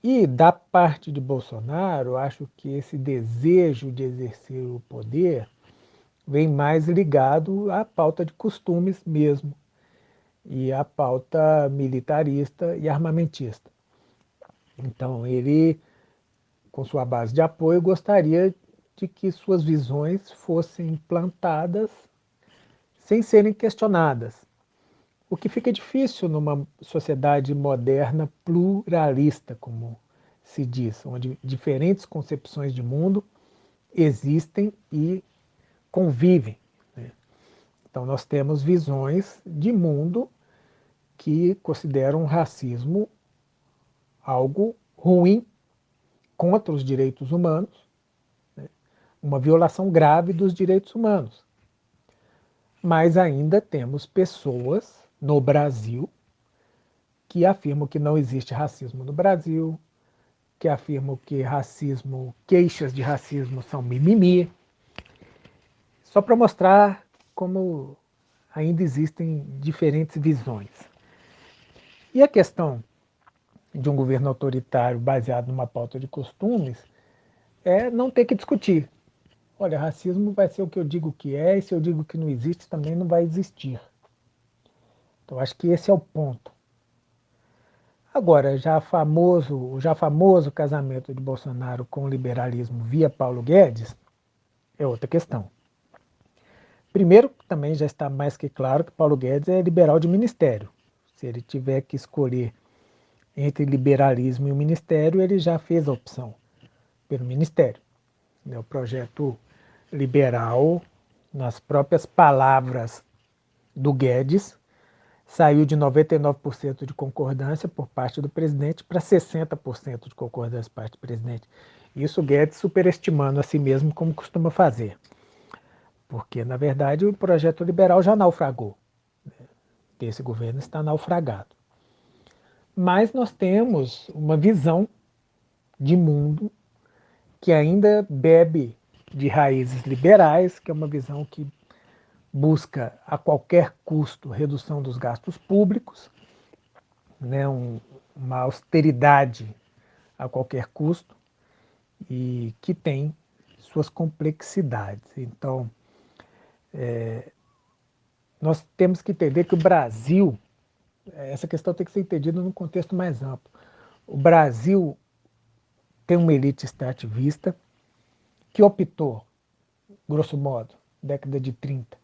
E da parte de Bolsonaro, acho que esse desejo de exercer o poder vem mais ligado à pauta de costumes mesmo, e à pauta militarista e armamentista. Então, ele, com sua base de apoio, gostaria de que suas visões fossem implantadas sem serem questionadas. O que fica difícil numa sociedade moderna pluralista, como se diz, onde diferentes concepções de mundo existem e convivem. Né? Então nós temos visões de mundo que consideram o racismo algo ruim, contra os direitos humanos, né? Uma violação grave dos direitos humanos. Mas ainda temos pessoas no Brasil que afirmam que não existe racismo no Brasil, que afirmam que queixas de racismo são mimimi, Só para mostrar como ainda existem diferentes visões. E a questão de um governo autoritário baseado numa pauta de costumes é não ter que discutir. Olha, racismo vai ser o que eu digo que é, e se eu digo que não existe, também não vai existir. Então, acho que esse é o ponto. Agora, o já famoso casamento de Bolsonaro com o liberalismo via Paulo Guedes é outra questão. Primeiro, também já está mais que claro que Paulo Guedes é liberal de ministério. Se ele tiver que escolher entre liberalismo e o ministério, ele já fez a opção pelo ministério. O projeto liberal, nas próprias palavras do Guedes, saiu de 99% de concordância por parte do presidente para 60% de concordância por parte do presidente. Isso o Guedes superestimando a si mesmo, como costuma fazer. Porque, na verdade, o projeto liberal já naufragou. Esse governo está naufragado. Mas nós temos uma visão de mundo que ainda bebe de raízes liberais, que é uma visão que busca a qualquer custo redução dos gastos públicos, né, uma austeridade a qualquer custo e que tem suas complexidades. Então, nós temos que entender que o Brasil, essa questão tem que ser entendida num contexto mais amplo. O Brasil tem uma elite extrativista que optou, grosso modo, década de 30,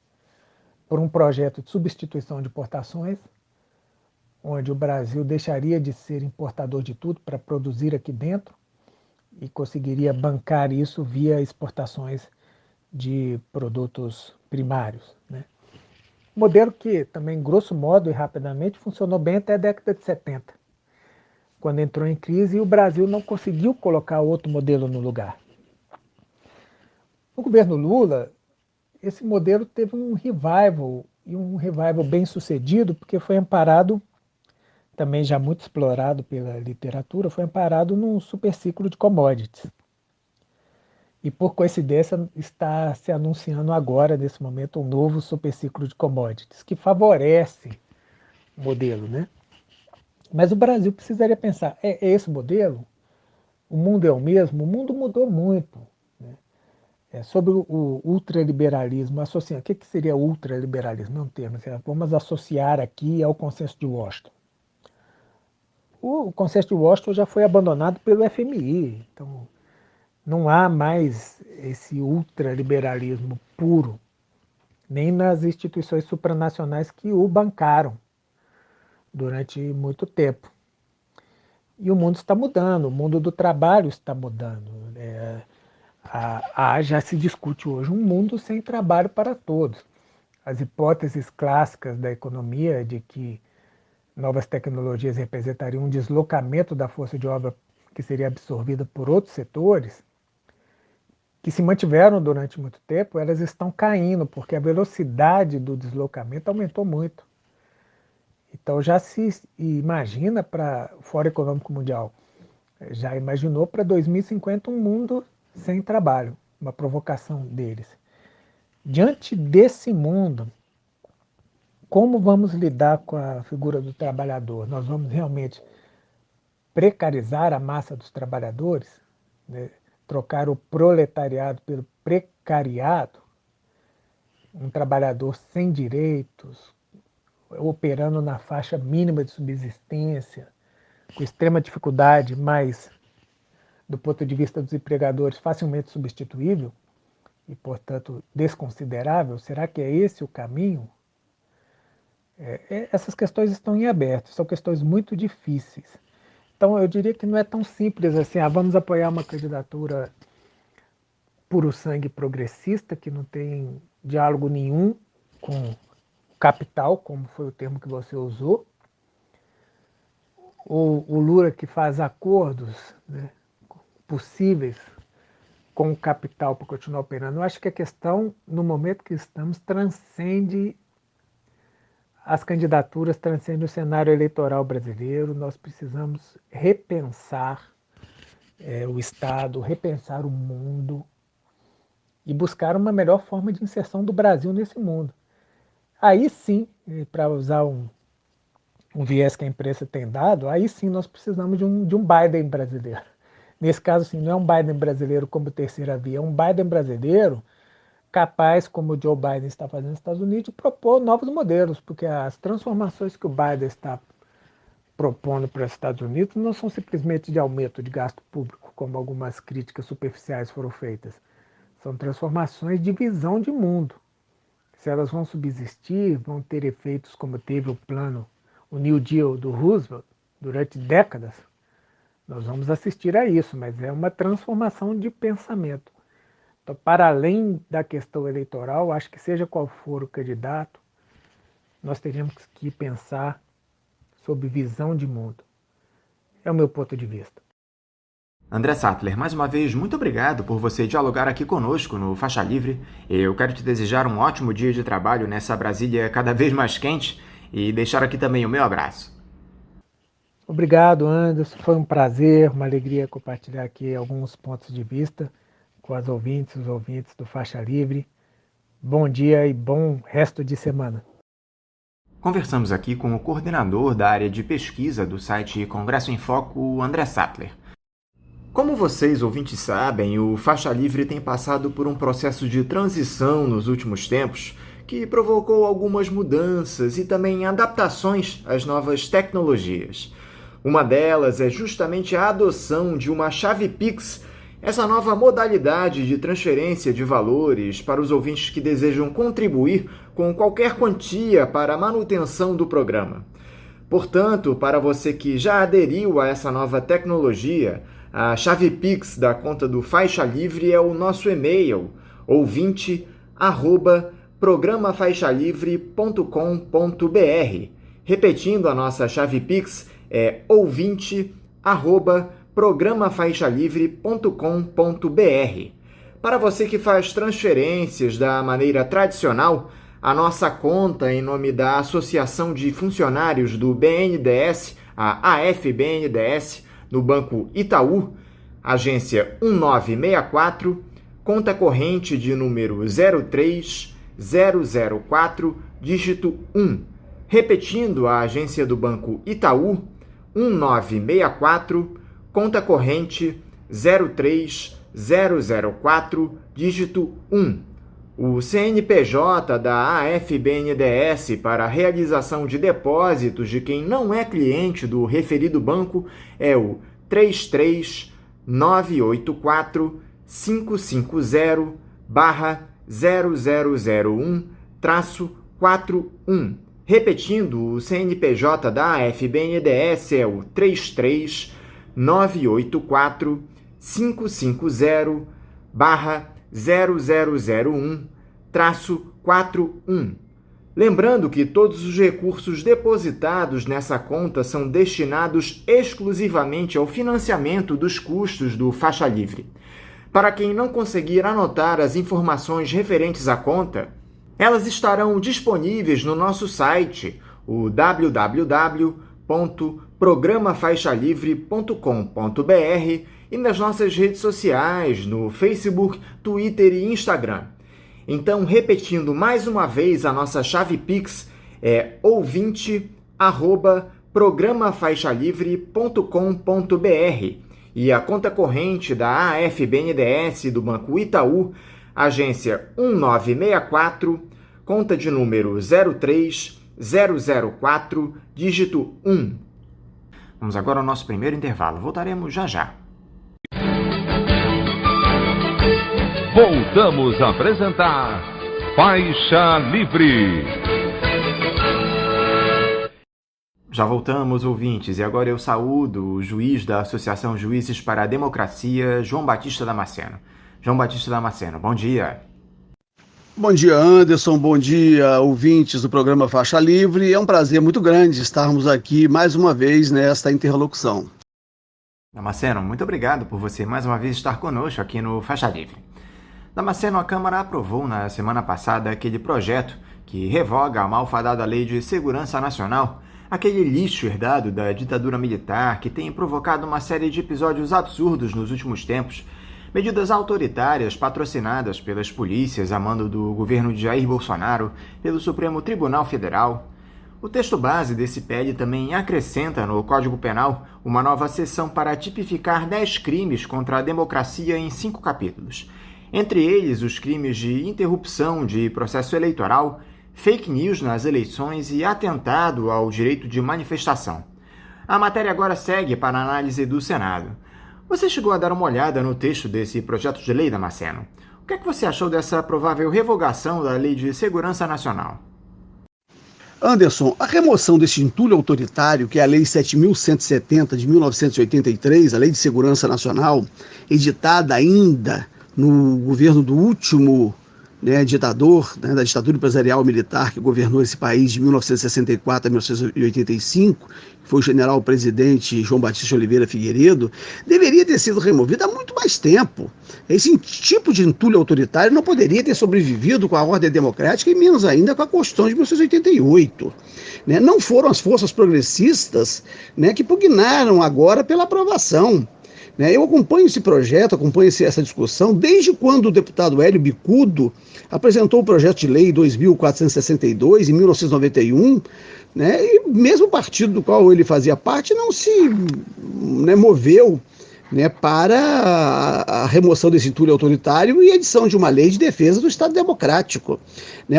por um projeto de substituição de importações, onde o Brasil deixaria de ser importador de tudo para produzir aqui dentro e conseguiria bancar isso via exportações de produtos primários, né? Modelo que também, grosso modo e rapidamente, funcionou bem até a década de 70, quando entrou em crise e o Brasil não conseguiu colocar outro modelo no lugar. No governo Lula, esse modelo teve um revival, e um revival bem sucedido, porque foi amparado, também já muito explorado pela literatura, foi amparado num superciclo de commodities. E por coincidência está se anunciando agora, nesse momento, um novo superciclo de commodities, que favorece o modelo, né? Mas o Brasil precisaria pensar, é esse o modelo? O mundo é o mesmo? O mundo mudou muito, né? Sobre o ultraliberalismo, associando, o que seria ultraliberalismo? Não termo, vamos associar aqui ao consenso de Washington. O consenso de Washington já foi abandonado pelo FMI, então não há mais esse ultraliberalismo puro, nem nas instituições supranacionais que o bancaram durante muito tempo. E o mundo está mudando, o mundo do trabalho está mudando. Já se discute hoje um mundo sem trabalho para todos. As hipóteses clássicas da economia de que novas tecnologias representariam um deslocamento da força de obra que seria absorvida por outros setores, que se mantiveram durante muito tempo, elas estão caindo, porque a velocidade do deslocamento aumentou muito. Então já se imagina para o Fórum Econômico Mundial, já imaginou para 2050 um mundo sem trabalho, uma provocação deles. Diante desse mundo, como vamos lidar com a figura do trabalhador? Nós vamos realmente precarizar a massa dos trabalhadores, né? Trocar o proletariado pelo precariado, um trabalhador sem direitos, operando na faixa mínima de subsistência, com extrema dificuldade, mas, do ponto de vista dos empregadores, facilmente substituível e, portanto, desconsiderável? Será que é esse o caminho? Essas questões estão em aberto, são questões muito difíceis. Então, eu diria que não é tão simples assim, vamos apoiar uma candidatura puro sangue progressista, que não tem diálogo nenhum com capital, como foi o termo que você usou, ou o Lula que faz acordos, né, possíveis com o capital para continuar operando. Eu acho que a questão, no momento que estamos, transcende as candidaturas, transcende o cenário eleitoral brasileiro. Nós precisamos repensar o Estado, repensar o mundo e buscar uma melhor forma de inserção do Brasil nesse mundo. Aí sim, para usar um viés que a imprensa tem dado, aí sim nós precisamos de um Biden brasileiro. Nesse caso, sim, não é um Biden brasileiro como terceira via, é um Biden brasileiro capaz, como o Joe Biden está fazendo nos Estados Unidos, de propor novos modelos, porque as transformações que o Biden está propondo para os Estados Unidos não são simplesmente de aumento de gasto público, como algumas críticas superficiais foram feitas. São transformações de visão de mundo. Se elas vão subsistir, vão ter efeitos como teve o plano, o New Deal do Roosevelt, durante décadas, nós vamos assistir a isso, mas é uma transformação de pensamento. Então, para além da questão eleitoral, acho que seja qual for o candidato, nós teremos que pensar sobre visão de mundo. É o meu ponto de vista. André Sattler, mais uma vez, muito obrigado por você dialogar aqui conosco no Faixa Livre. Eu quero te desejar um ótimo dia de trabalho nessa Brasília cada vez mais quente e deixar aqui também o meu abraço. Obrigado, Anderson. Foi um prazer, uma alegria compartilhar aqui alguns pontos de vista com as ouvintes, os ouvintes do Faixa Livre. Bom dia e bom resto de semana. Conversamos aqui com o coordenador da área de pesquisa do site Congresso em Foco, André Sattler. Como vocês, ouvintes, sabem, o Faixa Livre tem passado por um processo de transição nos últimos tempos que provocou algumas mudanças e também adaptações às novas tecnologias. Uma delas é justamente a adoção de uma chave Pix, essa nova modalidade de transferência de valores para os ouvintes que desejam contribuir com qualquer quantia para a manutenção do programa. Portanto, para você que já aderiu a essa nova tecnologia, a chave Pix da conta do Faixa Livre é o nosso e-mail, ouvinte@programafaixalivre.com.br. Repetindo, a nossa chave Pix é ouvinte@programafaixalivre.com.br. Para você que faz transferências da maneira tradicional, a nossa conta em nome da Associação de Funcionários do BNDES, a AFBNDES, no Banco Itaú, agência 1964, conta corrente de número 03004, dígito 1. Repetindo, a agência do Banco Itaú, 1964, conta corrente 03004, dígito 1. O CNPJ da AFBNDES para a realização de depósitos de quem não é cliente do referido banco é o 33984-550-0001-41. Repetindo, o CNPJ da AFBNDES é o 33984-550-0001-41. Lembrando que todos os recursos depositados nessa conta são destinados exclusivamente ao financiamento dos custos do Faixa Livre. Para quem não conseguir anotar as informações referentes à conta, elas estarão disponíveis no nosso site, o www.programafaixalivre.com.br, e nas nossas redes sociais, no Facebook, Twitter e Instagram. Então, repetindo mais uma vez, a nossa chave Pix é ouvinte@programafaixalivre.com.br e a conta corrente da AFBNDES do Banco Itaú, agência 1964, conta de número 03004, dígito 1. Vamos agora ao nosso primeiro intervalo. Voltaremos já já. Voltamos a apresentar Faixa Livre. Já voltamos, ouvintes, e agora eu saúdo o juiz da Associação Juízes para a Democracia, João Batista Damasceno. João Batista Damasceno, bom dia. Bom dia, Anderson, bom dia, ouvintes do programa Faixa Livre. É um prazer muito grande estarmos aqui mais uma vez nesta interlocução. Damasceno, muito obrigado por você mais uma vez estar conosco aqui no Faixa Livre. Damasceno, a Câmara aprovou na semana passada aquele projeto que revoga a malfadada Lei de Segurança Nacional, aquele lixo herdado da ditadura militar que tem provocado uma série de episódios absurdos nos últimos tempos, Medidas autoritárias patrocinadas pelas polícias a mando do governo de Jair Bolsonaro, pelo Supremo Tribunal Federal. O texto base desse PL também acrescenta no Código Penal uma nova seção para tipificar 10 crimes contra a democracia em 5 capítulos. Entre eles, os crimes de interrupção de processo eleitoral, fake news nas eleições e atentado ao direito de manifestação. A matéria agora segue para a análise do Senado. Você chegou a dar uma olhada no texto desse projeto de lei, Damasceno? O que é que você achou dessa provável revogação da Lei de Segurança Nacional? Anderson, a remoção deste entulho autoritário, que é a Lei 7.170 de 1983, a Lei de Segurança Nacional, editada ainda no governo do último ditador, da ditadura empresarial militar que governou esse país de 1964 a 1985, que foi o general-presidente João Batista de Oliveira Figueiredo, deveria ter sido removida há muito mais tempo. Esse tipo de entulho autoritário não poderia ter sobrevivido com a ordem democrática e menos ainda com a Constituição de 1988. Não foram as forças progressistas que pugnaram agora pela aprovação. Eu acompanho esse projeto, acompanho essa discussão desde quando o deputado Hélio Bicudo apresentou o projeto de lei 2.462 em 1991, e mesmo o partido do qual ele fazia parte não se moveu para a remoção desse entulho autoritário e a edição de uma lei de defesa do Estado Democrático.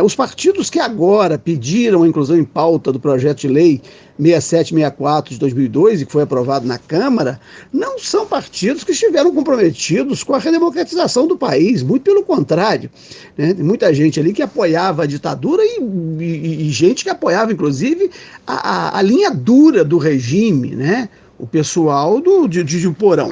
Os partidos que agora pediram a inclusão em pauta do projeto de lei 6764 de 2002, e que foi aprovado na Câmara, não são partidos que estiveram comprometidos com a redemocratização do país, muito pelo contrário. Tem muita gente ali que apoiava a ditadura e gente que apoiava, inclusive, a linha dura do regime, o pessoal de porão.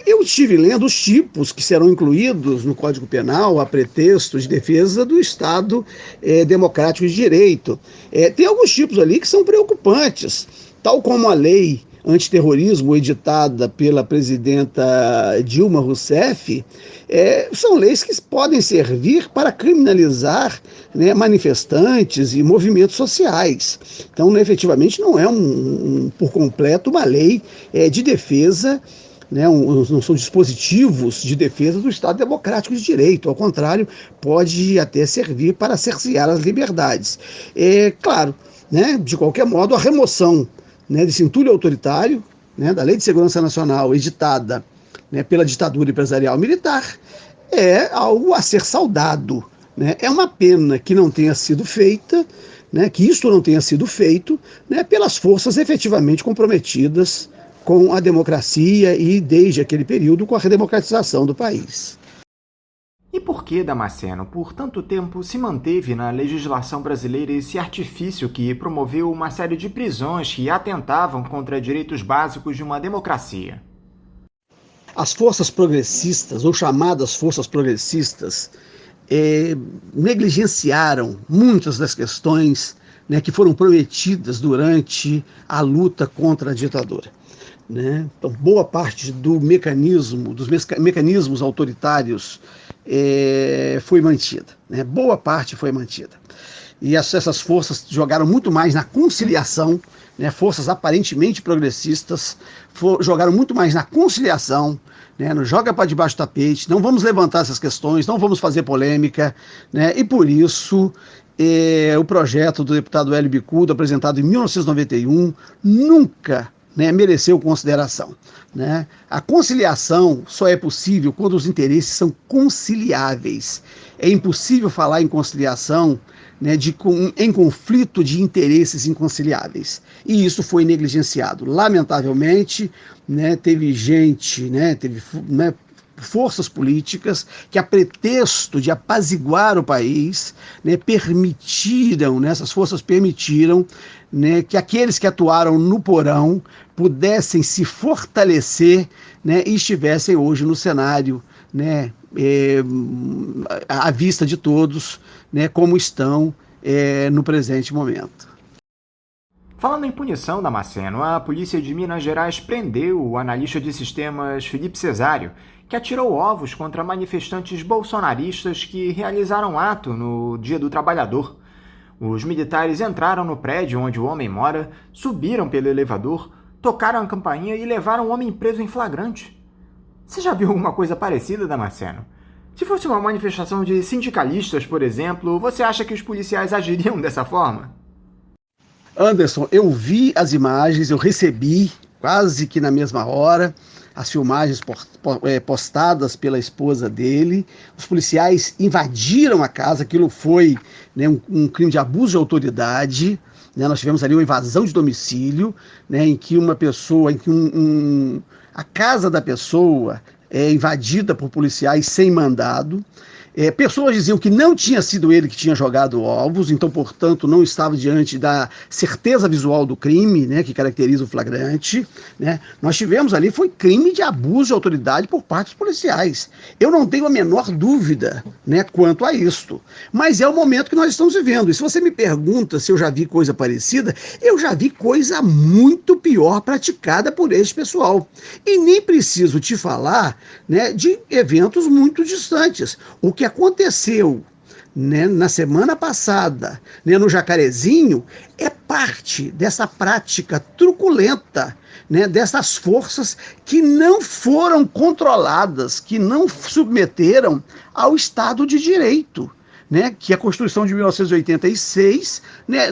Eu estive lendo os tipos que serão incluídos no Código Penal a pretexto de defesa do Estado democrático de direito. Tem alguns tipos ali que são preocupantes, tal como a lei antiterrorismo editada pela presidenta Dilma Rousseff, são leis que podem servir para criminalizar manifestantes e movimentos sociais. Então, efetivamente, não é por completo uma lei de defesa, não são dispositivos de defesa do Estado Democrático de Direito. Ao contrário, pode até servir para cercear as liberdades. Claro, de qualquer modo, a remoção desse entulho autoritário, da Lei de Segurança Nacional editada pela ditadura empresarial militar, é algo a ser saudado. É uma pena que não tenha sido feita, que isto não tenha sido feito pelas forças efetivamente comprometidas com a democracia e, desde aquele período, com a redemocratização do país. E por que, Damasceno, por tanto tempo se manteve na legislação brasileira esse artifício que promoveu uma série de prisões que atentavam contra direitos básicos de uma democracia? As forças progressistas, ou chamadas forças progressistas, negligenciaram muitas das questões que foram prometidas durante a luta contra a ditadura. Então, boa parte dos mecanismos autoritários foi mantida. Boa parte foi mantida. E essas forças jogaram muito mais na conciliação, forças aparentemente progressistas jogaram muito mais na conciliação, não joga para debaixo do tapete, não vamos levantar essas questões, não vamos fazer polêmica, e por isso o projeto do deputado Hélio Bicudo, apresentado em 1991, nunca mereceu consideração. A conciliação só é possível quando os interesses são conciliáveis. É impossível falar em conciliação em conflito de interesses inconciliáveis. E isso foi negligenciado. Lamentavelmente, teve gente, forças políticas que, a pretexto de apaziguar o país, essas forças permitiram que aqueles que atuaram no porão pudessem se fortalecer e estivessem hoje no cenário à vista de todos, como estão no presente momento. Falando em punição, Damasceno, a polícia de Minas Gerais prendeu o analista de sistemas Felipe Cesário, que atirou ovos contra manifestantes bolsonaristas que realizaram ato no Dia do Trabalhador. Os militares entraram no prédio onde o homem mora, subiram pelo elevador, tocaram a campainha e levaram o homem preso em flagrante. Você já viu alguma coisa parecida, Damasceno? Se fosse uma manifestação de sindicalistas, por exemplo, você acha que os policiais agiriam dessa forma? Anderson, eu vi as imagens, eu recebi quase que na mesma hora as filmagens postadas pela esposa dele. Os policiais invadiram a casa, aquilo foi, né, um crime de abuso de autoridade. Né? Nós tivemos ali uma invasão de domicílio, né, em que uma pessoa, a casa da pessoa é invadida por policiais sem mandado. Pessoas diziam que não tinha sido ele que tinha jogado ovos, então, portanto, não estava diante da certeza visual do crime, né, que caracteriza o flagrante. Né? Nós tivemos ali, foi crime de abuso de autoridade por parte dos policiais. Eu não tenho a menor dúvida, né, quanto a isto. Mas é o momento que nós estamos vivendo. E se você me pergunta se eu já vi coisa parecida, eu já vi coisa muito pior praticada por esse pessoal. E nem preciso te falar, né, de eventos muito distantes. O que aconteceu, né, na semana passada, né, no Jacarezinho, é parte dessa prática truculenta, né, dessas forças que não foram controladas, que não submeteram ao Estado de Direito. Né, que a Constituição de 1986, né,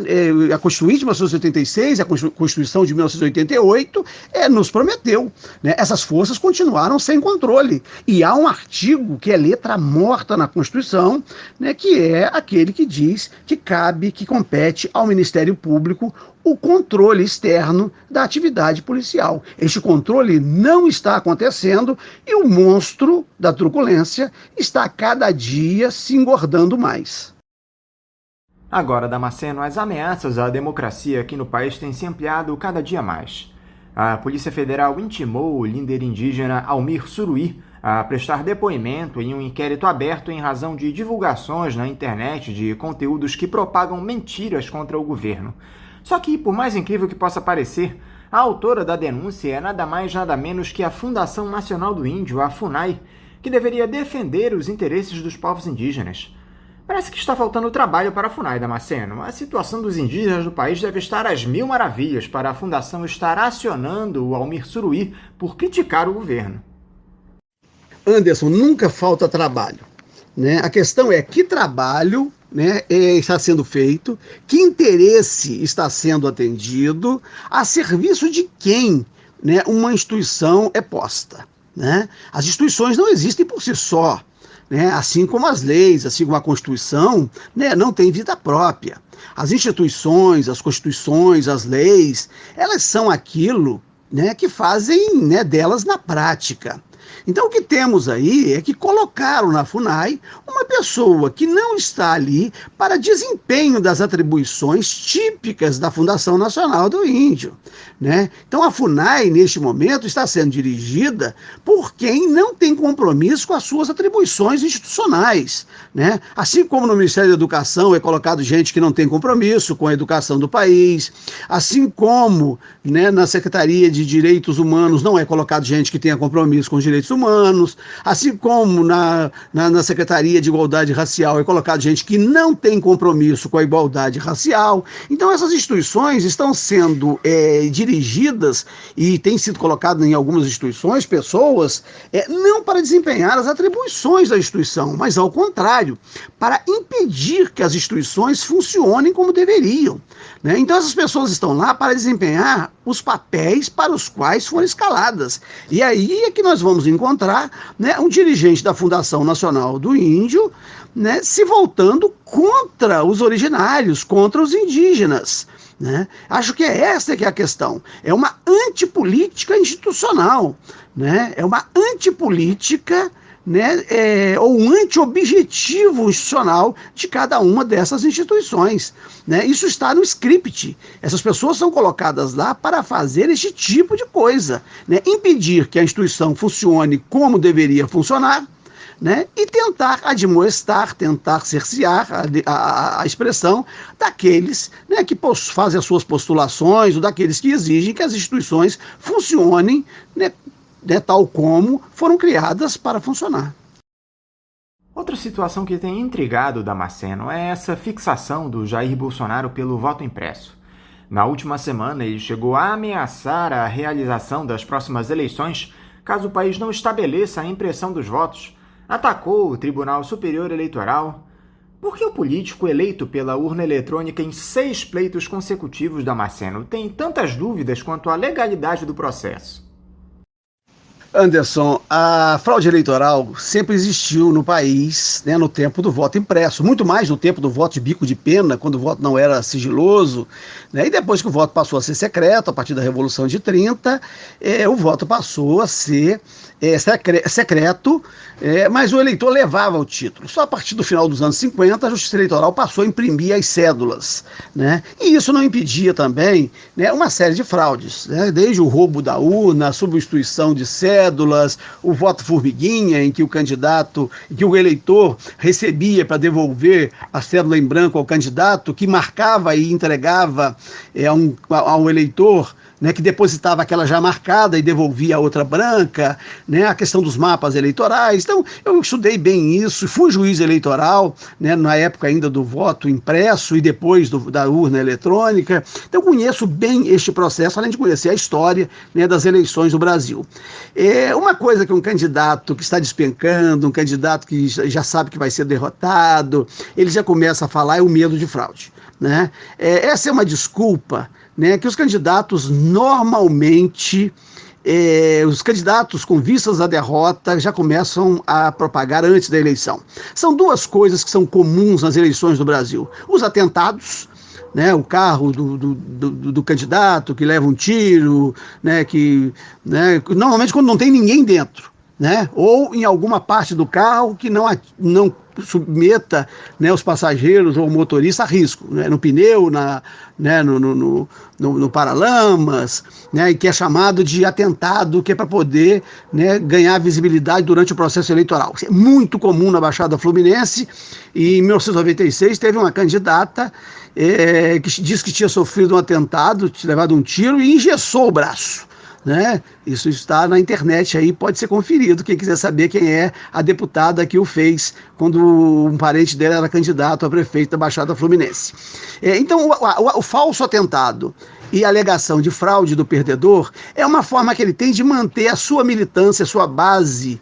a Constituinte de 1986, a Constituição de 1988, nos prometeu. Né, essas forças continuaram sem controle. E há um artigo que é letra morta na Constituição, né, que é aquele que diz que que compete ao Ministério Público o controle externo da atividade policial. Este controle não está acontecendo e o monstro da truculência está a cada dia se engordando mais. Agora, Damasceno, as ameaças à democracia aqui no país têm se ampliado cada dia mais. A Polícia Federal intimou o líder indígena Almir Suruí a prestar depoimento em um inquérito aberto em razão de divulgações na internet de conteúdos que propagam mentiras contra o governo. Só que, por mais incrível que possa parecer, a autora da denúncia é nada mais nada menos que a Fundação Nacional do Índio, a FUNAI, que deveria defender os interesses dos povos indígenas. Parece que está faltando trabalho para a FUNAI, Damasceno. A situação dos indígenas do país deve estar às mil maravilhas para a Fundação estar acionando o Almir Suruí por criticar o governo. Anderson, nunca falta trabalho. Né? A questão é que trabalho, né, está sendo feito, que interesse está sendo atendido, a serviço de quem, né, uma instituição é posta. Né? As instituições não existem por si só, né? Assim como as leis, assim como a Constituição, né, não tem vida própria. As instituições, as constituições, as leis, elas são aquilo, né, que fazem, né, delas na prática. Então o que temos aí é que colocaram na FUNAI uma pessoa que não está ali para desempenho das atribuições típicas da Fundação Nacional do Índio. Né? Então a FUNAI, neste momento, está sendo dirigida por quem não tem compromisso com as suas atribuições institucionais. Né? Assim como no Ministério da Educação é colocado gente que não tem compromisso com a educação do país, assim como, né, na Secretaria de Direitos Humanos não é colocado gente que tenha compromisso com os direitos humanos, assim como na Secretaria de Igualdade Racial é colocado gente que não tem compromisso com a igualdade racial. Então essas instituições estão sendo dirigidas e têm sido colocadas em algumas instituições pessoas não para desempenhar as atribuições da instituição, mas ao contrário, para impedir que as instituições funcionem como deveriam. Né? Então essas pessoas estão lá para desempenhar os papéis para os quais foram escaladas. E aí é que nós vamos encontrar, né, um dirigente da Fundação Nacional do Índio, né, se voltando contra os originários, contra os indígenas. Né? Acho que essa que é a questão. É uma antipolítica institucional, né? É uma antipolítica, né, ou um anti-objetivo institucional de cada uma dessas instituições. Né? Isso está no script. Essas pessoas são colocadas lá para fazer este tipo de coisa. Né? Impedir que a instituição funcione como deveria funcionar, né? E tentar admoestar, tentar cercear a expressão daqueles, né, que fazem as suas postulações ou daqueles que exigem que as instituições funcionem, né, tal como foram criadas para funcionar. Outra situação que tem intrigado Damasceno é essa fixação do Jair Bolsonaro pelo voto impresso. Na última semana, ele chegou a ameaçar a realização das próximas eleições caso o país não estabeleça a impressão dos votos, atacou o Tribunal Superior Eleitoral. Por que o político eleito pela urna eletrônica em 6 pleitos consecutivos, Damasceno, tem tantas dúvidas quanto à legalidade do processo? Anderson, a fraude eleitoral sempre existiu no país, né, no tempo do voto impresso, muito mais no tempo do voto de bico de pena, quando o voto não era sigiloso, né, e depois que o voto passou a ser secreto, a partir da Revolução de 30, o voto passou a ser secreto, mas o eleitor levava o título. Só a partir do final dos anos 50, a Justiça Eleitoral passou a imprimir as cédulas, né, e isso não impedia também, né, uma série de fraudes, né, desde o roubo da urna, a substituição de cédulas, o voto formiguinha, em que o eleitor recebia para devolver a cédula em branco ao candidato, que marcava e entregava ao eleitor, né, que depositava aquela já marcada e devolvia a outra branca, né, a questão dos mapas eleitorais. Então, eu estudei bem isso, fui juiz eleitoral, né, na época ainda do voto impresso e depois da urna eletrônica. Então, conheço bem este processo, além de conhecer a história, né, das eleições do Brasil. Uma coisa que um candidato que está despencando, um candidato que já sabe que vai ser derrotado, ele já começa a falar, é o medo de fraude, né? Essa é uma desculpa, né, que os candidatos normalmente, os candidatos com vistas à derrota já começam a propagar antes da eleição. São duas coisas que são comuns nas eleições do Brasil: os atentados, né, o carro do candidato que leva um tiro, né, normalmente quando não tem ninguém dentro, né, ou em alguma parte do carro que não submeta, né, os passageiros ou o motorista a risco, né, no pneu, no paralamas, né, e que é chamado de atentado, que é para poder, né, ganhar visibilidade durante o processo eleitoral. Isso é muito comum na Baixada Fluminense, e em 1996 teve uma candidata que disse que tinha sofrido um atentado, tinha levado um tiro e engessou o braço, né? Isso está na internet aí, pode ser conferido, quem quiser saber quem é a deputada que o fez quando um parente dela era candidato a prefeito da Baixada Fluminense. Então, o falso atentado e a alegação de fraude do perdedor é uma forma que ele tem de manter a sua militância, a sua base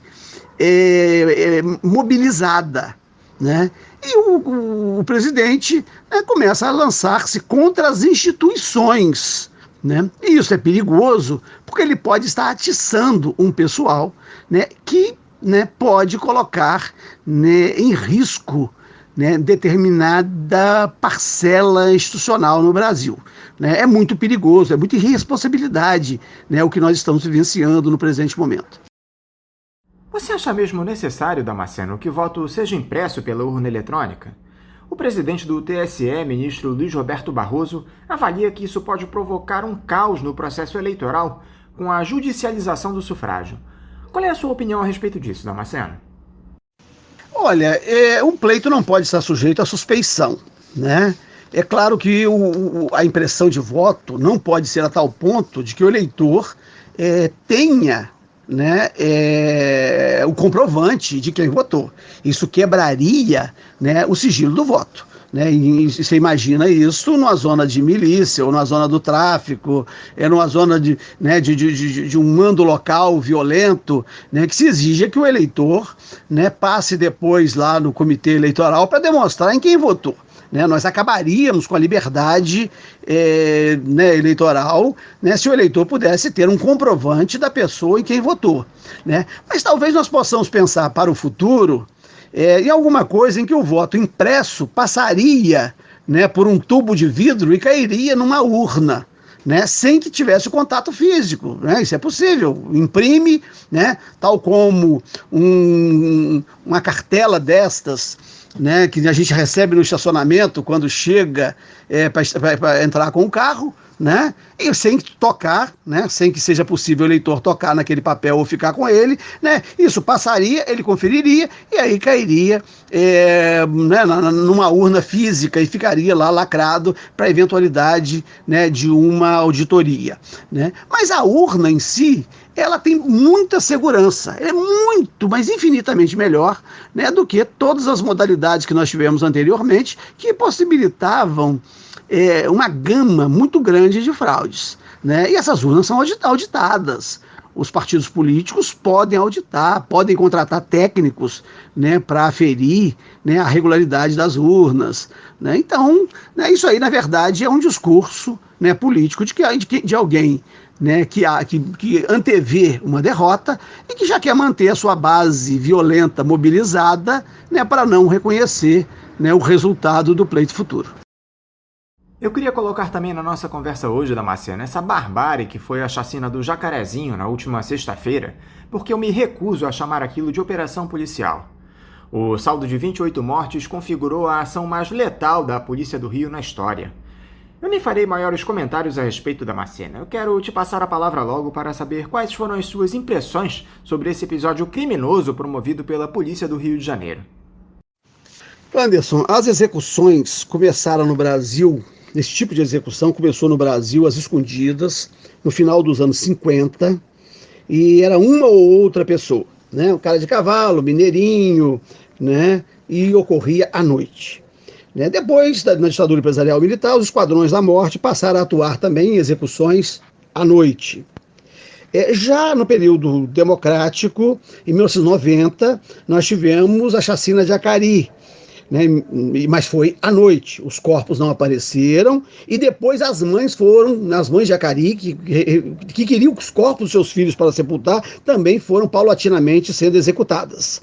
mobilizada, né? E o presidente, né, começa a lançar-se contra as instituições, né? E isso é perigoso, porque ele pode estar atiçando um pessoal, né, que, né, pode colocar, né, em risco, né, determinada parcela institucional no Brasil, né? É muito perigoso, é muita irresponsabilidade, né, o que nós estamos vivenciando no presente momento. Você acha mesmo necessário, Damasceno, que o voto seja impresso pela urna eletrônica? O presidente do TSE, ministro Luiz Roberto Barroso, avalia que isso pode provocar um caos no processo eleitoral com a judicialização do sufrágio. Qual é a sua opinião a respeito disso, Damasceno? Olha, um pleito não pode estar sujeito à suspeição, né? É claro que a impressão de voto não pode ser a tal ponto de que o eleitor tenha, né, o comprovante de quem votou. Isso quebraria, né, o sigilo do voto, né? E você imagina isso numa zona de milícia, ou numa zona do tráfico, numa zona de um mando local violento, né, que se exija que o eleitor, né, passe depois lá no comitê eleitoral para demonstrar em quem votou. Né, nós acabaríamos com a liberdade eleitoral, né, se o eleitor pudesse ter um comprovante da pessoa em quem votou, né? Mas talvez nós possamos pensar para o futuro em alguma coisa em que o voto impresso passaria, né, por um tubo de vidro e cairia numa urna, né, sem que tivesse o contato físico, né? Isso é possível. Imprime, né, tal como uma cartela destas, né, que a gente recebe no estacionamento quando chega para entrar com o carro, né, e sem tocar, né, sem que seja possível o eleitor tocar naquele papel ou ficar com ele, né, isso passaria, ele conferiria e aí cairia né, numa urna física e ficaria lá lacrado para a eventualidade, né, de uma auditoria, né. Mas a urna em si, ela tem muita segurança, é muito, mas infinitamente melhor, né, do que todas as modalidades que nós tivemos anteriormente, que possibilitavam uma gama muito grande de fraudes, né? E essas urnas são auditadas. os partidos políticos podem auditar, podem contratar técnicos, né, para aferir, né, a regularidade das urnas, né? Então, né, isso aí, na verdade, é um discurso, né, político de alguém, né, que antevê uma derrota e que já quer manter a sua base violenta mobilizada, né, para não reconhecer, né, o resultado do pleito futuro. Eu queria colocar também na nossa conversa hoje, Damasceno, essa barbárie que foi a chacina do Jacarezinho na última sexta-feira, porque eu me recuso a chamar aquilo de operação policial. O saldo de 28 mortes configurou a ação mais letal da Polícia do Rio na história. Eu nem farei maiores comentários a respeito, Damasceno. Eu quero te passar a palavra logo para saber quais foram as suas impressões sobre esse episódio criminoso promovido pela Polícia do Rio de Janeiro. Anderson, as execuções começaram no Brasil. Esse tipo de execução começou no Brasil às escondidas, no final dos anos 50, e era uma ou outra pessoa, né? O cara de cavalo, mineirinho, né? E ocorria à noite. Né? Depois, na ditadura empresarial militar, os esquadrões da morte passaram a atuar também em execuções à noite. Já no período democrático, em 1990, nós tivemos a chacina de Acari, né, mas foi à noite, os corpos não apareceram, e depois as mães de Acari, que queriam os corpos dos seus filhos para sepultar, também foram paulatinamente sendo executadas.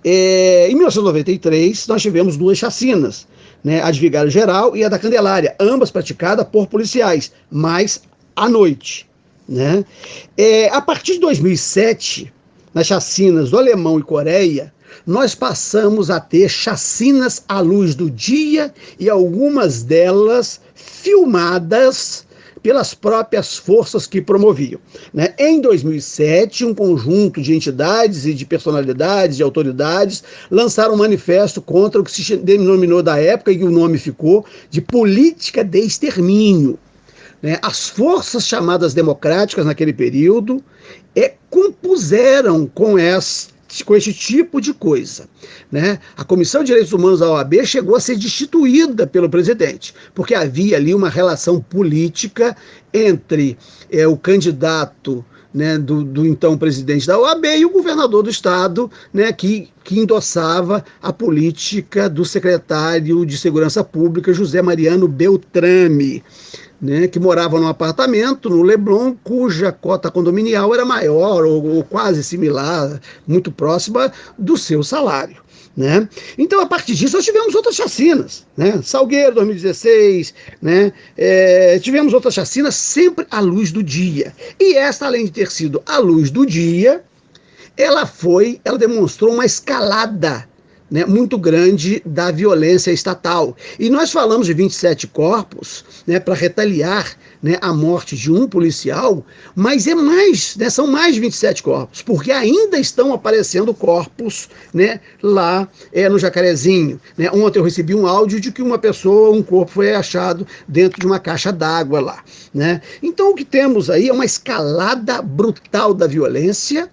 Em 1993, nós tivemos duas chacinas, né, a de Vigário Geral e a da Candelária, ambas praticadas por policiais, mas à noite. Né? A partir de 2007, nas chacinas do Alemão e Coreia, nós passamos a ter chacinas à luz do dia e algumas delas filmadas pelas próprias forças que promoviam. Né? Em 2007, um conjunto de entidades e de personalidades, de autoridades, lançaram um manifesto contra o que se denominou da época, e o nome ficou, de política de extermínio. Né? As forças democráticas naquele período compuseram com esse tipo de coisa. Né? A Comissão de Direitos Humanos da OAB chegou a ser destituída pelo presidente, porque havia ali uma relação política entre o candidato, né, do então presidente da OAB e o governador do estado, né, que endossava a política do secretário de Segurança Pública, José Mariano Beltrame, né, que morava num apartamento no Leblon, cuja cota condominial era maior ou quase similar, muito próxima do seu salário. Né? Então, a partir disso, nós tivemos outras chacinas, né? Salgueiro, 2016, né? Tivemos outras chacinas sempre à luz do dia. E esta, além de ter sido à luz do dia, ela demonstrou uma escalada, né, muito grande da violência estatal. E nós falamos de 27 corpos, né, para retaliar, né, a morte de um policial, mas né, são mais de 27 corpos, porque ainda estão aparecendo corpos, né, lá no Jacarezinho. Né? Ontem eu recebi um áudio de que um corpo foi achado dentro de uma caixa d'água lá. Né? Então o que temos aí é uma escalada brutal da violência,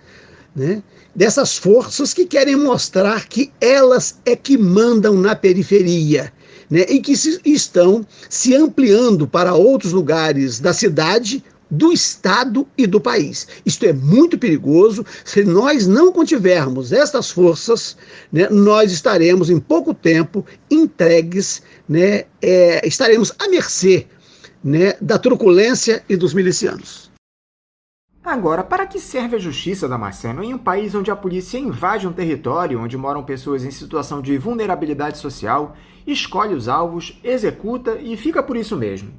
né, dessas forças que querem mostrar que elas que mandam na periferia, né, e que estão se ampliando para outros lugares da cidade, do estado e do país. Isto é muito perigoso. Se nós não contivermos estas forças, né, nós estaremos em pouco tempo entregues, né, estaremos à mercê, né, da truculência e dos milicianos. Agora, para que serve a justiça, Damasceno, em um país onde a polícia invade um território onde moram pessoas em situação de vulnerabilidade social, escolhe os alvos, executa e fica por isso mesmo?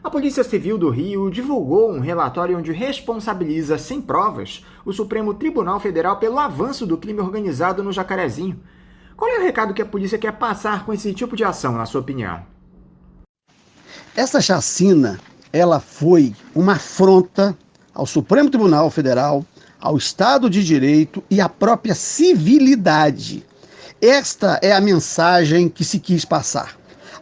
A Polícia Civil do Rio divulgou um relatório onde responsabiliza, sem provas, o Supremo Tribunal Federal pelo avanço do crime organizado no Jacarezinho. Qual é o recado que a polícia quer passar com esse tipo de ação, na sua opinião? Essa chacina, ela foi uma afronta ao Supremo Tribunal Federal, ao Estado de Direito e à própria civilidade. Esta é a mensagem que se quis passar.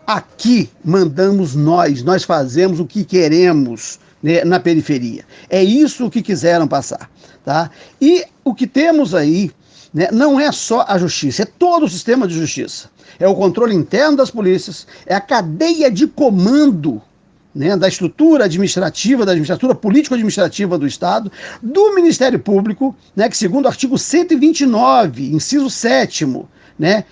Aqui mandamos nós fazemos o que queremos, né, na periferia. É isso que quiseram passar. Tá? E o que temos aí, né, não é só a justiça, é todo o sistema de justiça. É o controle interno das polícias, é a cadeia de comando, né, da estrutura administrativa, da estrutura político-administrativa do Estado, do Ministério Público, né, que segundo o artigo 129, inciso 7º, né,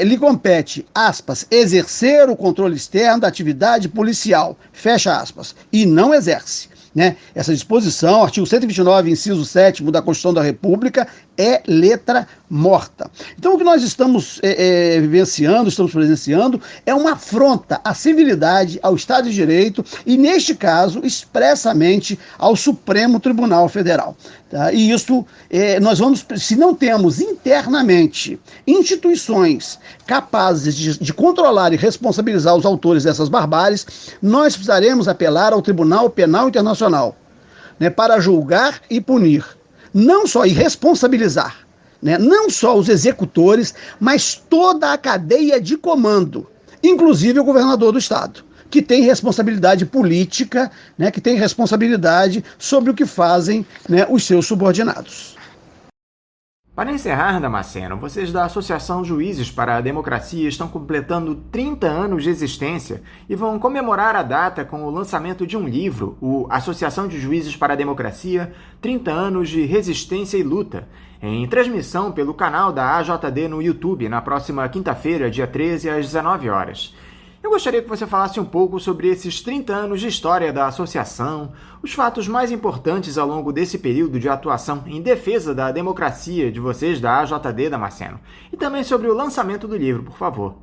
lhe compete, aspas, exercer o controle externo da atividade policial, fecha aspas, e não exerce. Né? Essa disposição, artigo 129, inciso 7º da Constituição da República, é letra morta. Então, o que nós estamos vivenciando, estamos presenciando, é uma afronta à civilidade, ao Estado de Direito e, neste caso, expressamente ao Supremo Tribunal Federal. Tá? E isso, nós vamos, se não temos internamente instituições capazes de controlar e responsabilizar os autores dessas barbáries, nós precisaremos apelar ao Tribunal Penal Internacional, né, para julgar e punir, não só e responsabilizar, né, não só os executores, mas toda a cadeia de comando, inclusive o governador do Estado, que tem responsabilidade política, né, que tem responsabilidade sobre o que fazem, né, os seus subordinados. Para encerrar, Damasceno, vocês da Associação Juízes para a Democracia estão completando 30 anos de existência e vão comemorar a data com o lançamento de um livro, o Associação de Juízes para a Democracia, 30 anos de resistência e luta, em transmissão pelo canal da AJD no YouTube na próxima quinta-feira, dia 13, às 19 horas. Eu gostaria que você falasse um pouco sobre esses 30 anos de história da associação, os fatos mais importantes ao longo desse período de atuação em defesa da democracia de vocês da AJD, Damasceno, e também sobre o lançamento do livro, por favor.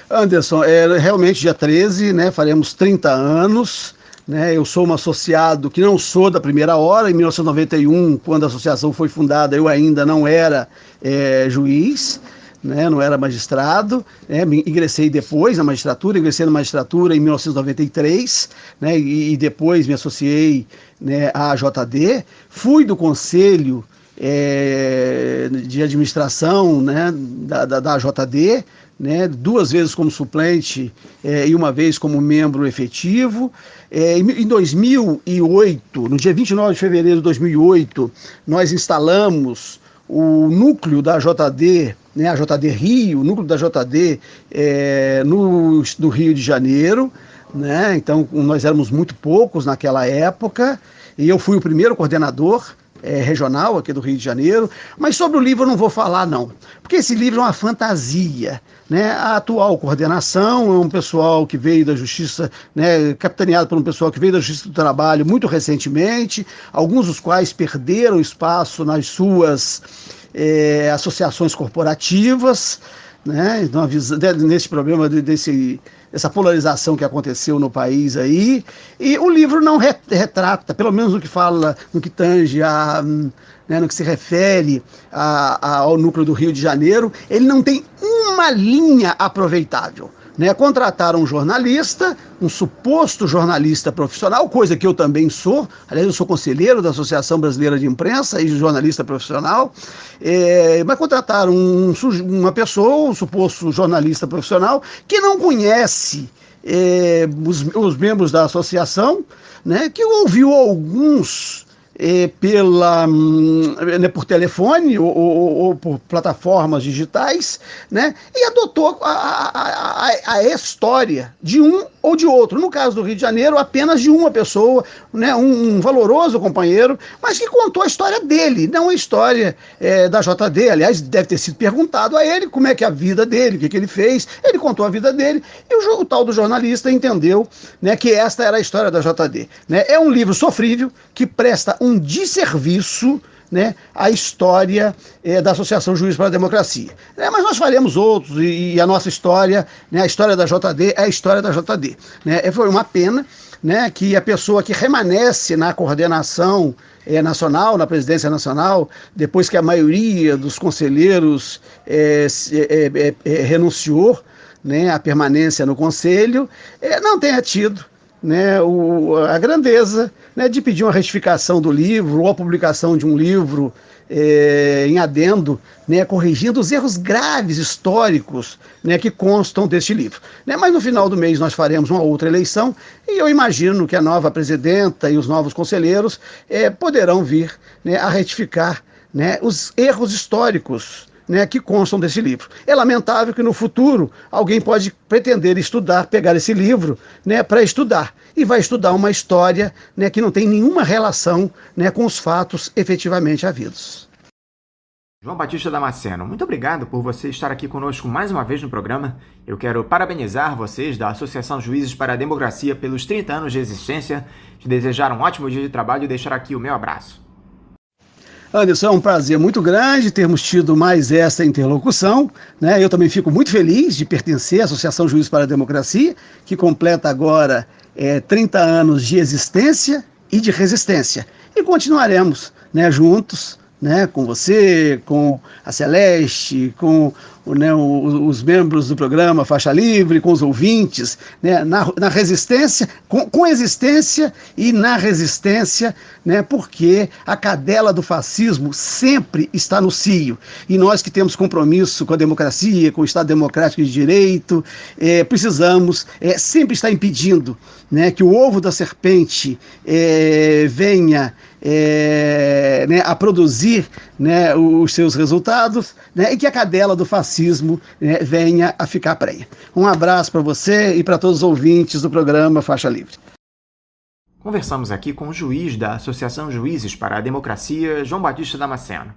Anderson, realmente dia 13, né, faremos 30 anos, né, eu sou um associado que não sou da primeira hora. Em 1991, quando a associação foi fundada, eu ainda não era juiz, né, não era magistrado, né, ingressei depois na magistratura, em 1993, né, e depois me associei, né, à AJD, fui do conselho de administração, né, da AJD, né, 2 vezes como suplente e 1 vez como membro efetivo. Em 2008, no dia 29 de fevereiro de 2008, nós instalamos o núcleo da JD, né, a JD Rio, o núcleo da JD no Rio de Janeiro, né, então nós éramos muito poucos naquela época, e eu fui o primeiro coordenador regional aqui do Rio de Janeiro. Mas sobre o livro eu não vou falar não, porque esse livro é uma fantasia, né? A atual coordenação é um pessoal que veio da Justiça, né, capitaneado por um pessoal que veio da Justiça do Trabalho muito recentemente, alguns dos quais perderam espaço nas suas associações corporativas, né, nesse problema dessa polarização que aconteceu no país aí. E o livro não retrata, pelo menos no que fala, no que tange no que se refere ao núcleo do Rio de Janeiro, ele não tem uma linha aproveitável. Né, contrataram um jornalista, um suposto jornalista profissional, coisa que eu também sou. Aliás, eu sou conselheiro da Associação Brasileira de Imprensa e jornalista profissional, mas contrataram uma pessoa, um suposto jornalista profissional, que não conhece os membros da associação, né, que ouviu alguns por telefone ou por plataformas digitais, né, e adotou a história de um ou de outro. No caso do Rio de Janeiro, apenas de uma pessoa, né, um valoroso companheiro, mas que contou a história dele, não a história da JD. Aliás, deve ter sido perguntado a ele como é que é a vida dele, o que ele fez. Ele contou a vida dele e o tal do jornalista entendeu, né, que esta era a história da JD. Né? É um livro sofrível que presta um desserviço, né, à história da Associação Juízes para a Democracia. Mas nós faremos outros, e a nossa história, né, a história da JD é a história da JD. Né? Foi uma pena, né, que a pessoa que remanesce na coordenação nacional, na presidência nacional, depois que a maioria dos conselheiros renunciou, né, à permanência no conselho, não tenha tido, né, a grandeza, né, de pedir uma retificação do livro ou a publicação de um livro em adendo, né, corrigindo os erros graves históricos, né, que constam deste livro. Né, mas no final do mês nós faremos uma outra eleição e eu imagino que a nova presidenta e os novos conselheiros poderão vir, né, a retificar, né, os erros históricos, né, que constam desse livro. É lamentável que no futuro alguém pode pretender estudar, pegar esse livro, né, para estudar, e vai estudar uma história, né, que não tem nenhuma relação, né, com os fatos efetivamente havidos. João Batista Damasceno, muito obrigado por você estar aqui conosco mais uma vez no programa. Eu quero parabenizar vocês da Associação Juízes para a Democracia pelos 30 anos de existência, te desejar um ótimo dia de trabalho e deixar aqui o meu abraço. Anderson, é um prazer muito grande termos tido mais essa interlocução, né? Eu também fico muito feliz de pertencer à Associação Juízes para a Democracia, que completa agora 30 anos de existência e de resistência. E continuaremos, né, juntos, né, com você, com a Celeste, com, né, os membros do programa Faixa Livre, com os ouvintes, né, na resistência, com existência e na resistência, né, porque a cadela do fascismo sempre está no cio. E nós que temos compromisso com a democracia, com o Estado Democrático de Direito, precisamos sempre estar impedindo, né, que o ovo da serpente venha né, a produzir, né, os seus resultados, né, e que a cadela do fascismo, né, venha a ficar prenha. Um abraço para você e para todos os ouvintes do programa Faixa Livre. Conversamos aqui com o juiz da Associação Juízes para a Democracia, João Batista Damasceno.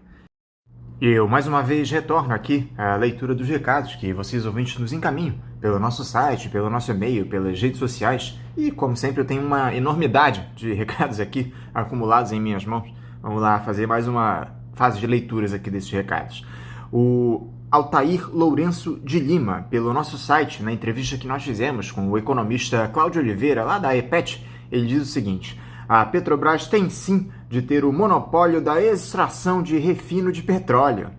Eu, mais uma vez, retorno aqui à leitura dos recados que vocês ouvintes nos encaminham pelo nosso site, pelo nosso e-mail, pelas redes sociais. E, como sempre, eu tenho uma enormidade de recados aqui acumulados em minhas mãos. Vamos lá fazer mais uma fase de leituras aqui desses recados. O Altair Lourenço de Lima, pelo nosso site, na entrevista que nós fizemos com o economista Cláudio Oliveira, lá da EPET, ele diz o seguinte: a Petrobras tem sim de ter o monopólio da extração de refino de petróleo.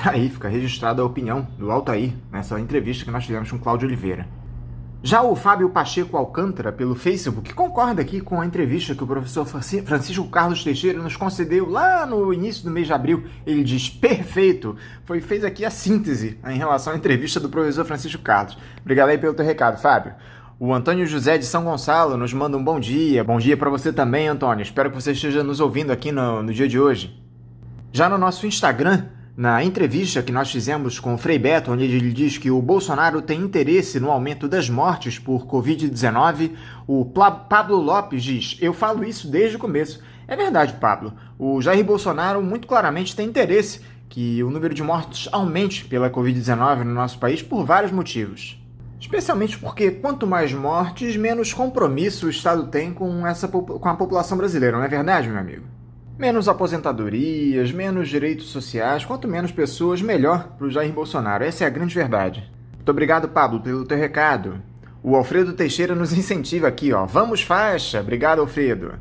Daí fica registrada a opinião do Altair nessa entrevista que nós fizemos com o Cláudio Oliveira. Já o Fábio Pacheco Alcântara, pelo Facebook, concorda aqui com a entrevista que o professor Francisco Carlos Teixeira nos concedeu lá no início do mês de abril. Ele diz: perfeito! Fez aqui a síntese em relação à entrevista do professor Francisco Carlos. Obrigado aí pelo teu recado, Fábio. O Antônio José de São Gonçalo nos manda um bom dia. Bom dia para você também, Antônio. Espero que você esteja nos ouvindo aqui no dia de hoje. Já no nosso Instagram, na entrevista que nós fizemos com o Frei Beto, onde ele diz que o Bolsonaro tem interesse no aumento das mortes por Covid-19, o Pablo Lopes diz: eu falo isso desde o começo. É verdade, Pablo. O Jair Bolsonaro muito claramente tem interesse que o número de mortes aumente pela Covid-19 no nosso país por vários motivos. Especialmente porque quanto mais mortes, menos compromisso o Estado tem com a população brasileira, não é verdade, meu amigo? Menos aposentadorias, menos direitos sociais, quanto menos pessoas, melhor para o Jair Bolsonaro. Essa é a grande verdade. Muito obrigado, Pablo, pelo teu recado. O Alfredo Teixeira nos incentiva aqui, ó. Vamos faixa! Obrigado, Alfredo.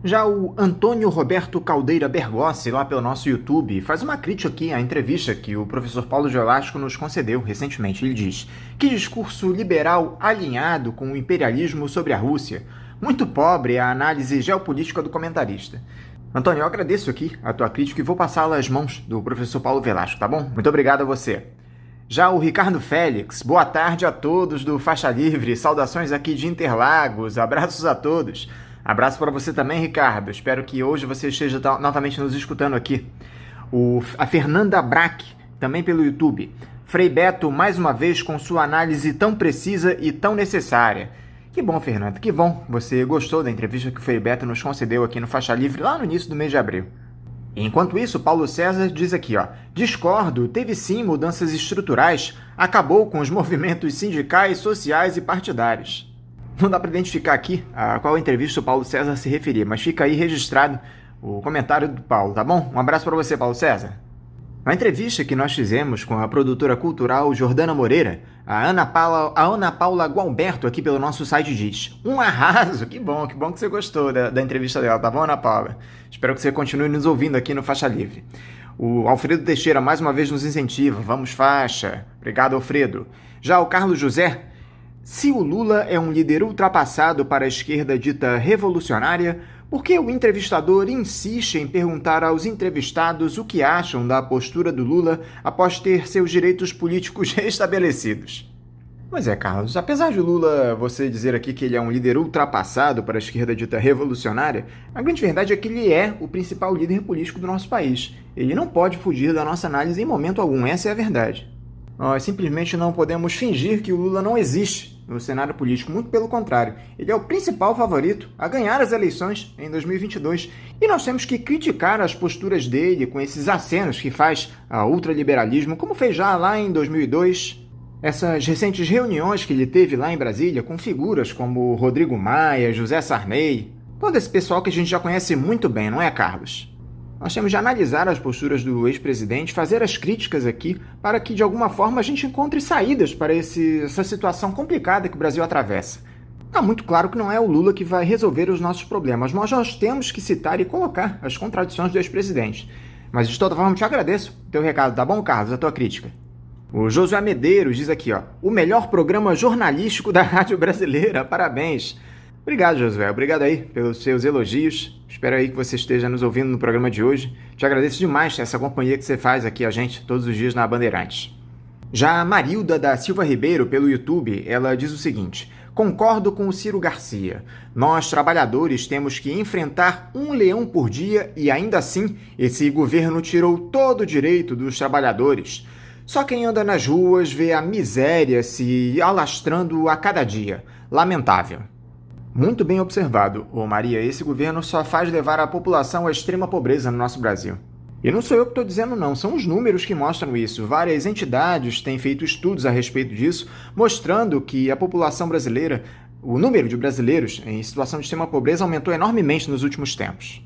Já o Antônio Roberto Caldeira Bergossi, lá pelo nosso YouTube, faz uma crítica aqui à entrevista que o professor Paulo Gelasco nos concedeu recentemente. Ele diz: que discurso liberal alinhado com o imperialismo sobre a Rússia. Muito pobre a análise geopolítica do comentarista. Antônio, eu agradeço aqui a tua crítica e vou passá-la às mãos do professor Paulo Velasco, tá bom? Muito obrigado a você. Já o Ricardo Félix, boa tarde a todos do Faixa Livre, saudações aqui de Interlagos, abraços a todos. Abraço para você também, Ricardo. Espero que hoje você esteja novamente nos escutando aqui. A Fernanda Brack, também pelo YouTube. Frei Beto, mais uma vez, com sua análise tão precisa e tão necessária. Que bom, Fernanda, que bom. Você gostou da entrevista que o Frei Beto nos concedeu aqui no Faixa Livre, lá no início do mês de abril. Enquanto isso, Paulo César diz aqui, ó: discordo, teve sim mudanças estruturais, acabou com os movimentos sindicais, sociais e partidários. Não dá para identificar aqui a qual entrevista o Paulo César se referia, mas fica aí registrado o comentário do Paulo, tá bom? Um abraço para você, Paulo César. Na entrevista que nós fizemos com a produtora cultural Jordana Moreira, a Ana Paula Gualberto, aqui pelo nosso site, diz: um arraso! Que bom que você gostou da entrevista dela, tá bom, Ana Paula? Espero que você continue nos ouvindo aqui no Faixa Livre. O Alfredo Teixeira mais uma vez nos incentiva: vamos faixa! Obrigado, Alfredo. Já o Carlos José: se o Lula é um líder ultrapassado para a esquerda dita revolucionária, por que o entrevistador insiste em perguntar aos entrevistados o que acham da postura do Lula após ter seus direitos políticos restabelecidos? Pois é, Carlos, apesar de Lula você dizer aqui que ele é um líder ultrapassado para a esquerda dita revolucionária, a grande verdade é que ele é o principal líder político do nosso país. Ele não pode fugir da nossa análise em momento algum, essa é a verdade. Nós simplesmente não podemos fingir que o Lula não existe no cenário político, muito pelo contrário. Ele é o principal favorito a ganhar as eleições em 2022 e nós temos que criticar as posturas dele com esses acenos que faz ao ultraliberalismo, como fez já lá em 2002. Essas recentes reuniões que ele teve lá em Brasília com figuras como Rodrigo Maia, José Sarney, todo esse pessoal que a gente já conhece muito bem, não é, Carlos? Nós temos de analisar as posturas do ex-presidente, fazer as críticas aqui para que, de alguma forma, a gente encontre saídas para essa situação complicada que o Brasil atravessa. Está muito claro que não é o Lula que vai resolver os nossos problemas, mas nós temos que citar e colocar as contradições do ex-presidente. Mas, de toda forma, te agradeço o teu recado, tá bom, Carlos, a tua crítica? O Josué Medeiros diz aqui, o melhor programa jornalístico da rádio brasileira, parabéns. Obrigado, Josué, obrigado aí pelos seus elogios. Espero aí que você esteja nos ouvindo no programa de hoje. Te agradeço demais essa companhia que você faz aqui a gente todos os dias na Bandeirantes. Já a Marilda da Silva Ribeiro, pelo YouTube, ela diz o seguinte: concordo com o Ciro Garcia. Nós, trabalhadores, temos que enfrentar um leão por dia e ainda assim esse governo tirou todo o direito dos trabalhadores. Só quem anda nas ruas vê a miséria se alastrando a cada dia. Lamentável. Muito bem observado, ô Maria. Esse governo só faz levar a população à extrema pobreza no nosso Brasil. E não sou eu que estou dizendo não, são os números que mostram isso. Várias entidades têm feito estudos a respeito disso, mostrando que a população brasileira, o número de brasileiros em situação de extrema pobreza aumentou enormemente nos últimos tempos.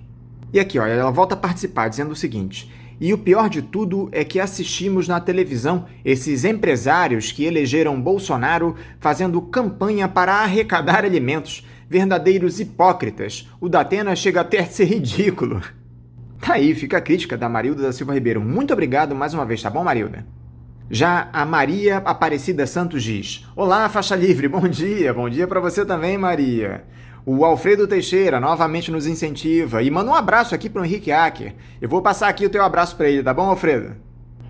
E aqui, olha, ela volta a participar dizendo o seguinte: e o pior de tudo é que assistimos na televisão esses empresários que elegeram Bolsonaro fazendo campanha para arrecadar alimentos, verdadeiros hipócritas. O Datena chega até a ser ridículo. Tá aí, fica a crítica da Marilda da Silva Ribeiro. Muito obrigado mais uma vez, tá bom, Marilda? Já a Maria Aparecida Santos diz: olá, faixa livre, bom dia para você também, Maria. O Alfredo Teixeira novamente nos incentiva e manda um abraço aqui para o Henrique Acker. Eu vou passar aqui o teu abraço para ele, tá bom, Alfredo?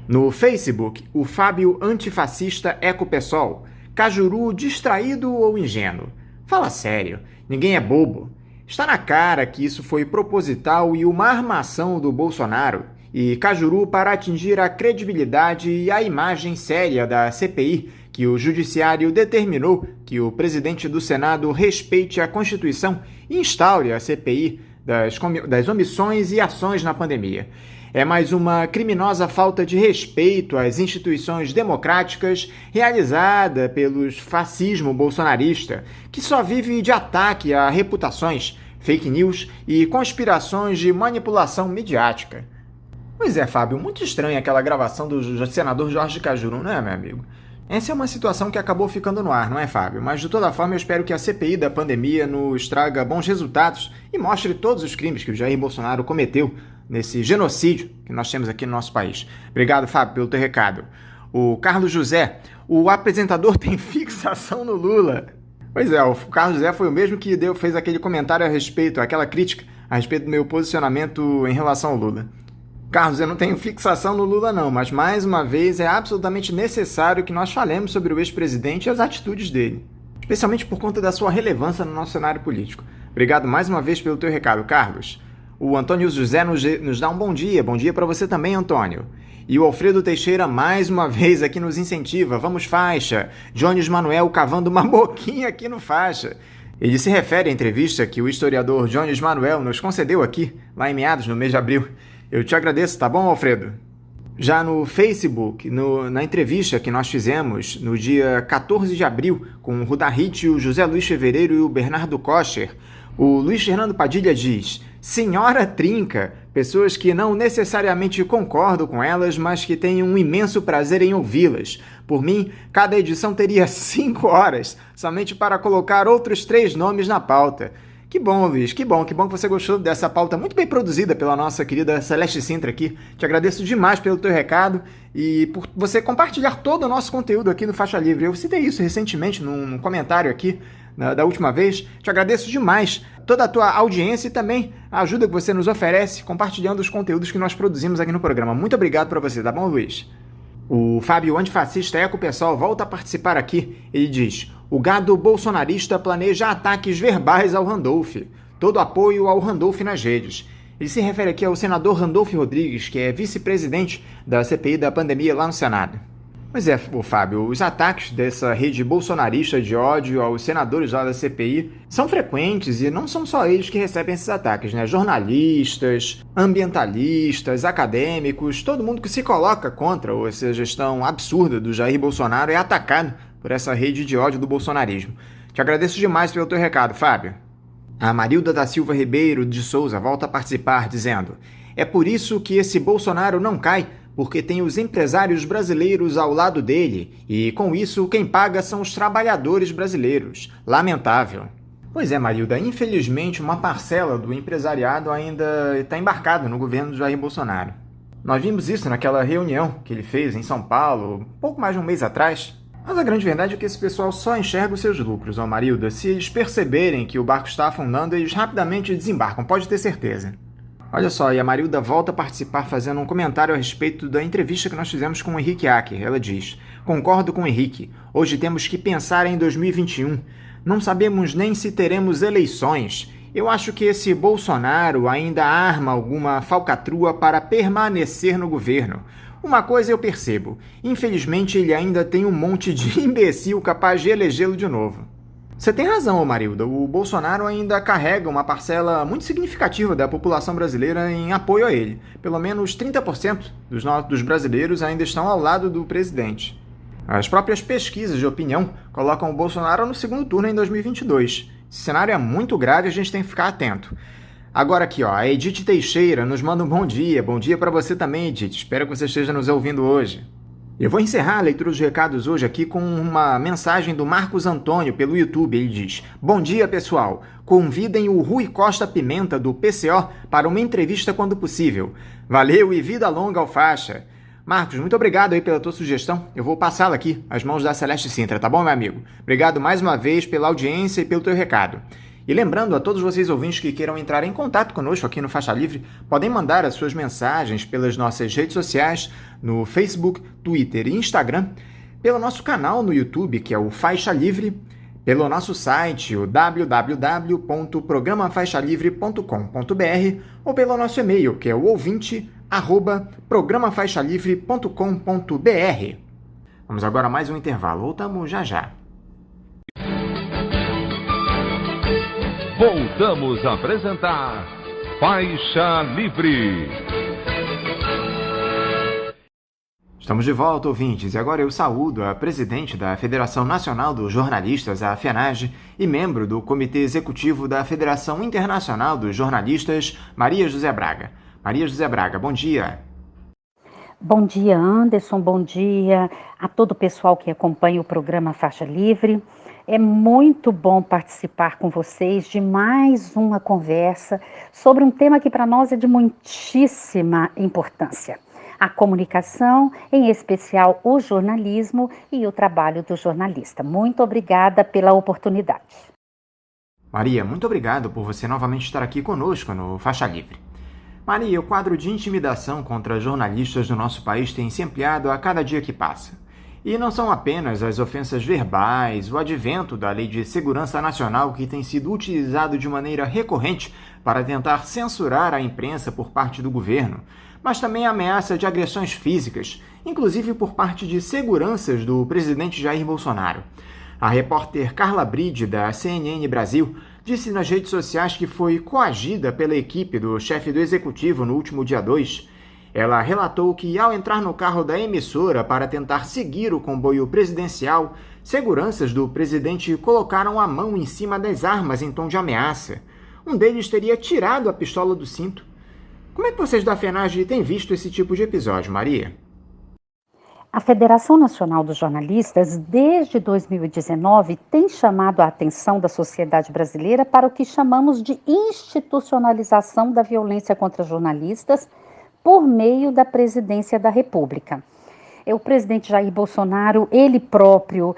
No Facebook, o Fábio Antifascista Ecopessoal: Cajuru distraído ou ingênuo? Fala sério, ninguém é bobo. Está na cara que isso foi proposital e uma armação do Bolsonaro e Cajuru para atingir a credibilidade e a imagem séria da CPI, que o Judiciário determinou que o presidente do Senado respeite a Constituição e instaure a CPI das omissões e ações na pandemia. É mais uma criminosa falta de respeito às instituições democráticas realizada pelos fascismo bolsonarista, que só vive de ataque a reputações, fake news e conspirações de manipulação midiática. Pois é, Fábio, muito estranha aquela gravação do senador Jorge Cajuru, não é, meu amigo? Essa é uma situação que acabou ficando no ar, não é, Fábio? Mas, de toda forma, eu espero que a CPI da pandemia nos traga bons resultados e mostre todos os crimes que o Jair Bolsonaro cometeu nesse genocídio que nós temos aqui no nosso país. Obrigado, Fábio, pelo teu recado. O Carlos José: o apresentador tem fixação no Lula. Pois é, o Carlos José foi o mesmo que fez aquele comentário a respeito, aquela crítica a respeito do meu posicionamento em relação ao Lula. Carlos, eu não tenho fixação no Lula não, mas mais uma vez é absolutamente necessário que nós falemos sobre o ex-presidente e as atitudes dele, especialmente por conta da sua relevância no nosso cenário político. Obrigado mais uma vez pelo teu recado, Carlos. O Antônio José nos dá um bom dia para você também, Antônio. E o Alfredo Teixeira mais uma vez aqui nos incentiva: vamos faixa. Jones Manuel cavando uma boquinha aqui no faixa. Ele se refere à entrevista que o historiador Jones Manuel nos concedeu aqui, lá em meados no mês de abril. Eu te agradeço, tá bom, Alfredo? Já no Facebook, na entrevista que nós fizemos no dia 14 de abril com o Rudahit, o José Luiz Fevereiro e o Bernardo Kocher, o Luiz Fernando Padilha diz: senhora Trinca, pessoas que não necessariamente concordo com elas, mas que tenho um imenso prazer em ouvi-las. Por mim, cada edição teria 5 horas, somente para colocar outros 3 nomes na pauta. Que bom, Luiz, que bom que você gostou dessa pauta muito bem produzida pela nossa querida Celeste Sintra aqui. Te agradeço demais pelo teu recado e por você compartilhar todo o nosso conteúdo aqui no Faixa Livre. Eu citei isso recentemente num comentário aqui da última vez. Te agradeço demais toda a tua audiência e também a ajuda que você nos oferece compartilhando os conteúdos que nós produzimos aqui no programa. Muito obrigado para você, tá bom, Luiz? O Fábio Antifascista Ecopessoal volta a participar aqui. Ele diz: o gado bolsonarista planeja ataques verbais ao Randolph. Todo apoio ao Randolph nas redes. Ele se refere aqui ao senador Randolph Rodrigues, que é vice-presidente da CPI da pandemia lá no Senado. Pois é, Fábio, os ataques dessa rede bolsonarista de ódio aos senadores lá da CPI são frequentes e não são só eles que recebem esses ataques, né? Jornalistas, ambientalistas, acadêmicos, todo mundo que se coloca contra essa gestão absurda do Jair Bolsonaro é atacado por essa rede de ódio do bolsonarismo. Te agradeço demais pelo teu recado, Fábio. A Marilda da Silva Ribeiro de Souza volta a participar dizendo: é por isso que esse Bolsonaro não cai, porque tem os empresários brasileiros ao lado dele, e com isso quem paga são os trabalhadores brasileiros. Lamentável. Pois é, Marilda, infelizmente uma parcela do empresariado ainda está embarcada no governo do Jair Bolsonaro. Nós vimos isso naquela reunião que ele fez em São Paulo, pouco mais de um mês atrás. Mas a grande verdade é que esse pessoal só enxerga os seus lucros, ó Marilda. Se eles perceberem que o barco está afundando, eles rapidamente desembarcam, pode ter certeza. Olha só, e a Marilda volta a participar fazendo um comentário a respeito da entrevista que nós fizemos com o Henrique Acker. Ela diz: concordo com o Henrique, hoje temos que pensar em 2021. Não sabemos nem se teremos eleições. Eu acho que esse Bolsonaro ainda arma alguma falcatrua para permanecer no governo. Uma coisa eu percebo, infelizmente ele ainda tem um monte de imbecil capaz de elegê-lo de novo. Você tem razão, Marilda, o Bolsonaro ainda carrega uma parcela muito significativa da população brasileira em apoio a ele. Pelo menos 30% dos brasileiros ainda estão ao lado do presidente. As próprias pesquisas de opinião colocam o Bolsonaro no segundo turno em 2022. Esse cenário é muito grave e a gente tem que ficar atento. Agora aqui, ó, a Edith Teixeira nos manda um bom dia. Bom dia para você também, Edith. Espero que você esteja nos ouvindo hoje. Eu vou encerrar a leitura dos recados hoje aqui com uma mensagem do Marcos Antônio pelo YouTube. Ele diz: bom dia, pessoal. Convidem o Rui Costa Pimenta, do PCO, para uma entrevista quando possível. Valeu e vida longa ao faixa. Marcos, muito obrigado aí pela tua sugestão. Eu vou passá-la aqui às mãos da Celeste Sintra, tá bom, meu amigo? Obrigado mais uma vez pela audiência e pelo teu recado. E lembrando a todos vocês ouvintes que queiram entrar em contato conosco aqui no Faixa Livre, podem mandar as suas mensagens pelas nossas redes sociais, no Facebook, Twitter e Instagram, pelo nosso canal no YouTube, que é o Faixa Livre, pelo nosso site, o www.programafaixalivre.com.br, ou pelo nosso e-mail, que é o ouvinte@programafaixalivre.com.br. Vamos agora a mais um intervalo. Voltamos já já. Voltamos a apresentar Faixa Livre. Estamos de volta, ouvintes, e agora eu saúdo a presidente da Federação Nacional dos Jornalistas, a FENAGE, e membro do Comitê Executivo da Federação Internacional dos Jornalistas, Maria José Braga. Maria José Braga, bom dia. Bom dia, Anderson, bom dia a todo o pessoal que acompanha o programa Faixa Livre. É muito bom participar com vocês de mais uma conversa sobre um tema que para nós é de muitíssima importância. A comunicação, em especial o jornalismo e o trabalho do jornalista. Muito obrigada pela oportunidade. Maria, muito obrigado por você novamente estar aqui conosco no Faixa Livre. Maria, o quadro de intimidação contra jornalistas do nosso país tem se ampliado a cada dia que passa. E não são apenas as ofensas verbais, o advento da Lei de Segurança Nacional que tem sido utilizado de maneira recorrente para tentar censurar a imprensa por parte do governo, mas também a ameaça de agressões físicas, inclusive por parte de seguranças do presidente Jair Bolsonaro. A repórter Carla Bride, da CNN Brasil, disse nas redes sociais que foi coagida pela equipe do chefe do executivo no último dia 2. Ela relatou que, ao entrar no carro da emissora para tentar seguir o comboio presidencial, seguranças do presidente colocaram a mão em cima das armas em tom de ameaça. Um deles teria tirado a pistola do cinto. Como é que vocês da FENAGE têm visto esse tipo de episódio, Maria? A Federação Nacional dos Jornalistas, desde 2019, tem chamado a atenção da sociedade brasileira para o que chamamos de institucionalização da violência contra jornalistas por meio da Presidência da República. O presidente Jair Bolsonaro, ele próprio,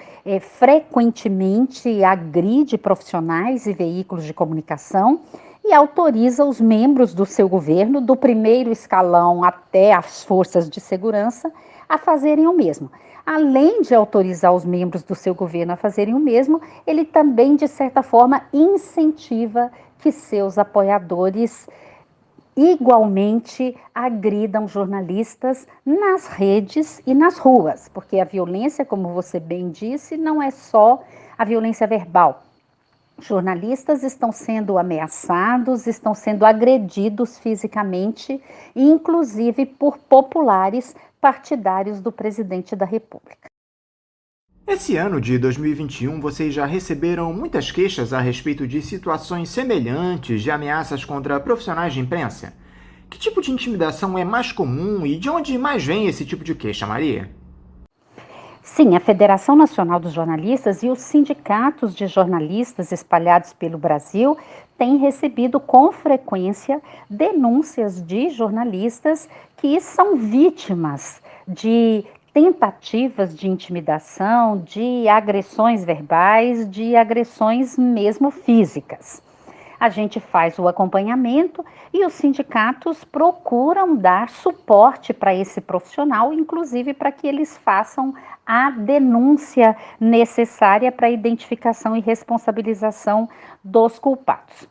frequentemente agride profissionais e veículos de comunicação e autoriza os membros do seu governo, do primeiro escalão até as forças de segurança, a fazerem o mesmo. Além de autorizar os membros do seu governo a fazerem o mesmo, ele também, de certa forma, incentiva que seus apoiadores igualmente agridam jornalistas nas redes e nas ruas, porque a violência, como você bem disse, não é só a violência verbal. Jornalistas estão sendo ameaçados, estão sendo agredidos fisicamente, inclusive por populares partidários do presidente da República. Esse ano de 2021, vocês já receberam muitas queixas a respeito de situações semelhantes de ameaças contra profissionais de imprensa? Que tipo de intimidação é mais comum e de onde mais vem esse tipo de queixa, Maria? Sim, a Federação Nacional dos Jornalistas e os sindicatos de jornalistas espalhados pelo Brasil têm recebido com frequência denúncias de jornalistas que são vítimas de tentativas de intimidação, de agressões verbais, de agressões mesmo físicas. A gente faz o acompanhamento e os sindicatos procuram dar suporte para esse profissional, inclusive para que eles façam a denúncia necessária para a identificação e responsabilização dos culpados.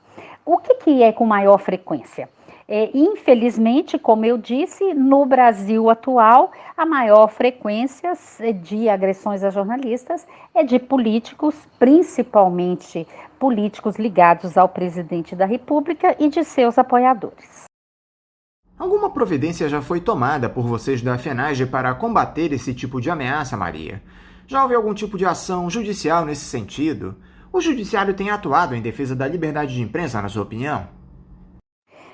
O que é com maior frequência? Infelizmente, como eu disse, no Brasil atual, a maior frequência de agressões a jornalistas é de políticos, principalmente políticos ligados ao presidente da República e de seus apoiadores. Alguma providência já foi tomada por vocês da FENAGE para combater esse tipo de ameaça, Maria? Já houve algum tipo de ação judicial nesse sentido? O judiciário tem atuado em defesa da liberdade de imprensa, na sua opinião?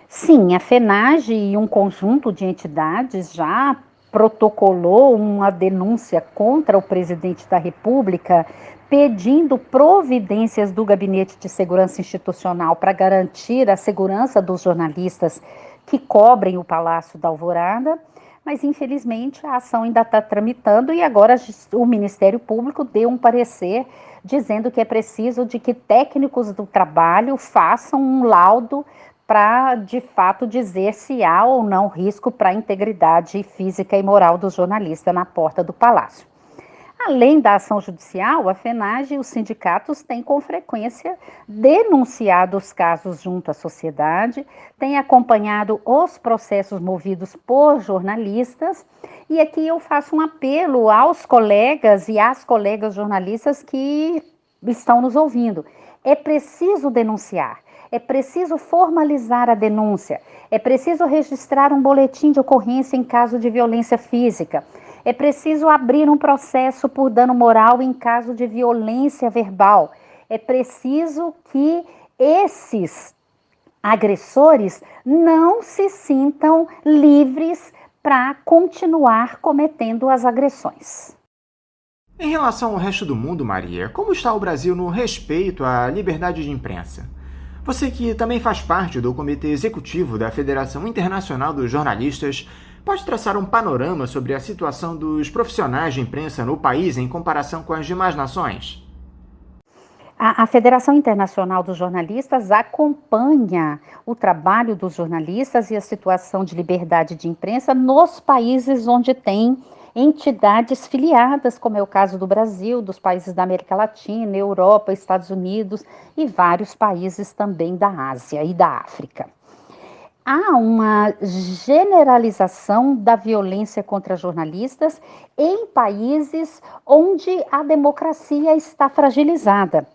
Sim, a FENAGE e um conjunto de entidades já protocolou uma denúncia contra o presidente da República, pedindo providências do Gabinete de Segurança Institucional para garantir a segurança dos jornalistas que cobrem o Palácio da Alvorada, mas infelizmente a ação ainda está tramitando e agora o Ministério Público deu um parecer dizendo que é preciso de que técnicos do trabalho façam um laudo para, de fato, dizer se há ou não risco para a integridade física e moral do jornalista na porta do Palácio. Além da ação judicial, a FENAGE e os sindicatos têm com frequência denunciado os casos junto à sociedade, têm acompanhado os processos movidos por jornalistas, e aqui eu faço um apelo aos colegas e às colegas jornalistas que estão nos ouvindo. É preciso denunciar. É preciso formalizar a denúncia, é preciso registrar um boletim de ocorrência em caso de violência física, é preciso abrir um processo por dano moral em caso de violência verbal, é preciso que esses agressores não se sintam livres para continuar cometendo as agressões. Em relação ao resto do mundo, Maria, como está o Brasil no respeito à liberdade de imprensa? Você que também faz parte do Comitê Executivo da Federação Internacional dos Jornalistas, pode traçar um panorama sobre a situação dos profissionais de imprensa no país em comparação com as demais nações? A Federação Internacional dos Jornalistas acompanha o trabalho dos jornalistas e a situação de liberdade de imprensa nos países onde tem entidades filiadas, como é o caso do Brasil, dos países da América Latina, Europa, Estados Unidos e vários países também da Ásia e da África. Há uma generalização da violência contra jornalistas em países onde a democracia está fragilizada.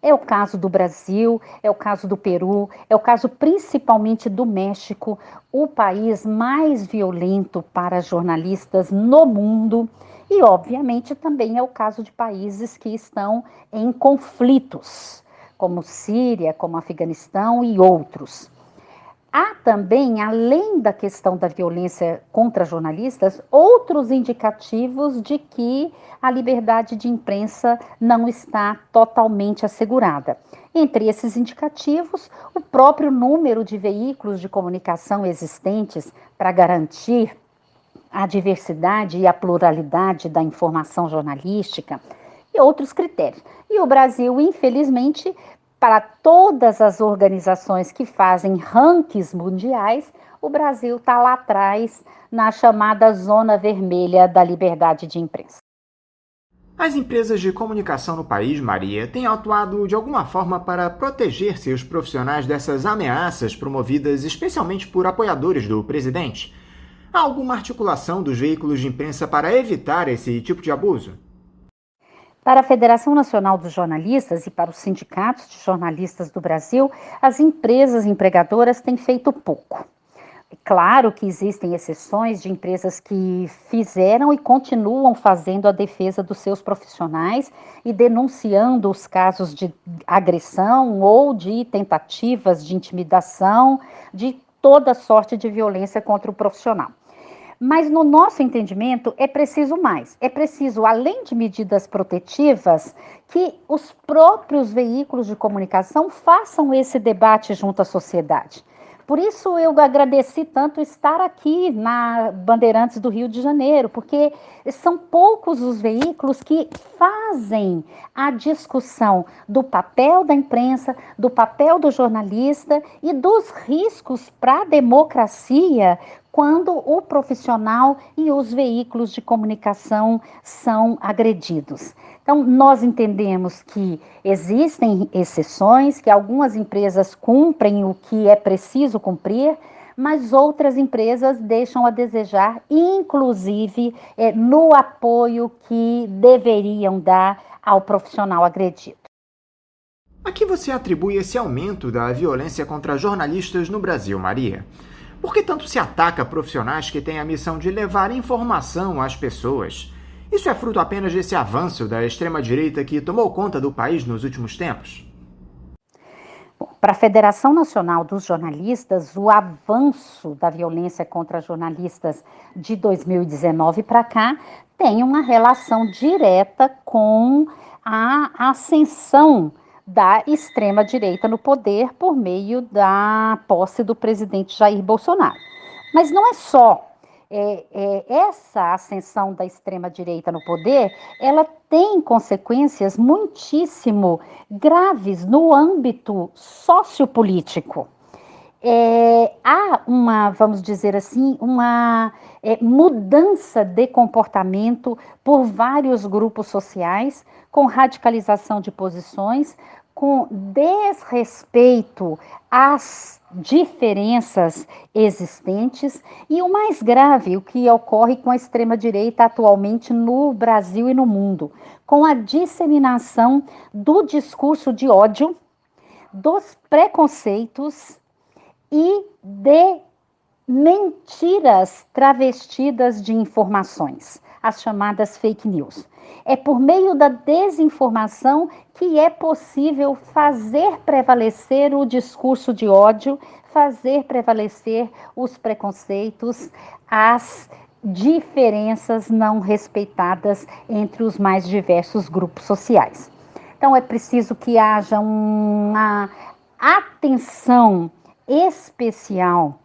É o caso do Brasil, é o caso do Peru, é o caso principalmente do México, o país mais violento para jornalistas no mundo. E, obviamente, também é o caso de países que estão em conflitos, como Síria, como Afeganistão e outros. Há também, além da questão da violência contra jornalistas, outros indicativos de que a liberdade de imprensa não está totalmente assegurada. Entre esses indicativos, o próprio número de veículos de comunicação existentes para garantir a diversidade e a pluralidade da informação jornalística e outros critérios. E o Brasil, infelizmente, para todas as organizações que fazem rankings mundiais, o Brasil está lá atrás, na chamada zona vermelha da liberdade de imprensa. As empresas de comunicação no país, Maria, têm atuado de alguma forma para proteger seus profissionais dessas ameaças promovidas especialmente por apoiadores do presidente? Há alguma articulação dos veículos de imprensa para evitar esse tipo de abuso? Para a Federação Nacional dos Jornalistas e para os sindicatos de jornalistas do Brasil, as empresas empregadoras têm feito pouco. É claro que existem exceções de empresas que fizeram e continuam fazendo a defesa dos seus profissionais e denunciando os casos de agressão ou de tentativas de intimidação, de toda sorte de violência contra o profissional. Mas no nosso entendimento é preciso mais. É preciso, além de medidas protetivas, que os próprios veículos de comunicação façam esse debate junto à sociedade. Por isso eu agradeci tanto estar aqui na Bandeirantes do Rio de Janeiro, porque são poucos os veículos que fazem a discussão do papel da imprensa, do papel do jornalista e dos riscos para a democracia quando o profissional e os veículos de comunicação são agredidos. Então, nós entendemos que existem exceções, que algumas empresas cumprem o que é preciso cumprir, mas outras empresas deixam a desejar, inclusive no apoio que deveriam dar ao profissional agredido. A que você atribui esse aumento da violência contra jornalistas no Brasil, Maria? Por que tanto se ataca profissionais que têm a missão de levar informação às pessoas? Isso é fruto apenas desse avanço da extrema-direita que tomou conta do país nos últimos tempos? Para a Federação Nacional dos Jornalistas, o avanço da violência contra jornalistas de 2019 para cá tem uma relação direta com a ascensão da extrema-direita no poder por meio da posse do presidente Jair Bolsonaro. Mas não é só. Essa ascensão da extrema-direita no poder, ela tem consequências muitíssimo graves no âmbito sociopolítico. Há uma, vamos dizer assim, uma mudança de comportamento por vários grupos sociais, com radicalização de posições, com desrespeito às diferenças existentes e o mais grave, o que ocorre com a extrema-direita atualmente no Brasil e no mundo, com a disseminação do discurso de ódio, dos preconceitos e de mentiras travestidas de informações, as chamadas fake news. É por meio da desinformação que é possível fazer prevalecer o discurso de ódio, fazer prevalecer os preconceitos, as diferenças não respeitadas entre os mais diversos grupos sociais. Então é preciso que haja uma atenção especial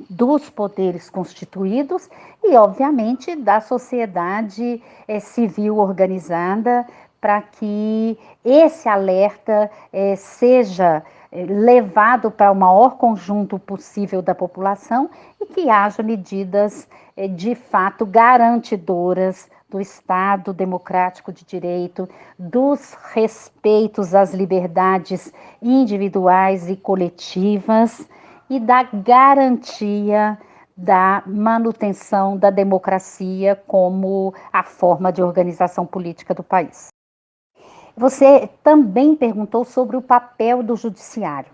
dos poderes constituídos e, obviamente, da sociedade civil organizada para que esse alerta seja levado para o maior conjunto possível da população e que haja medidas de fato garantidoras do Estado democrático de direito, dos respeitos às liberdades individuais e coletivas e da garantia da manutenção da democracia como a forma de organização política do país. Você também perguntou sobre o papel do judiciário.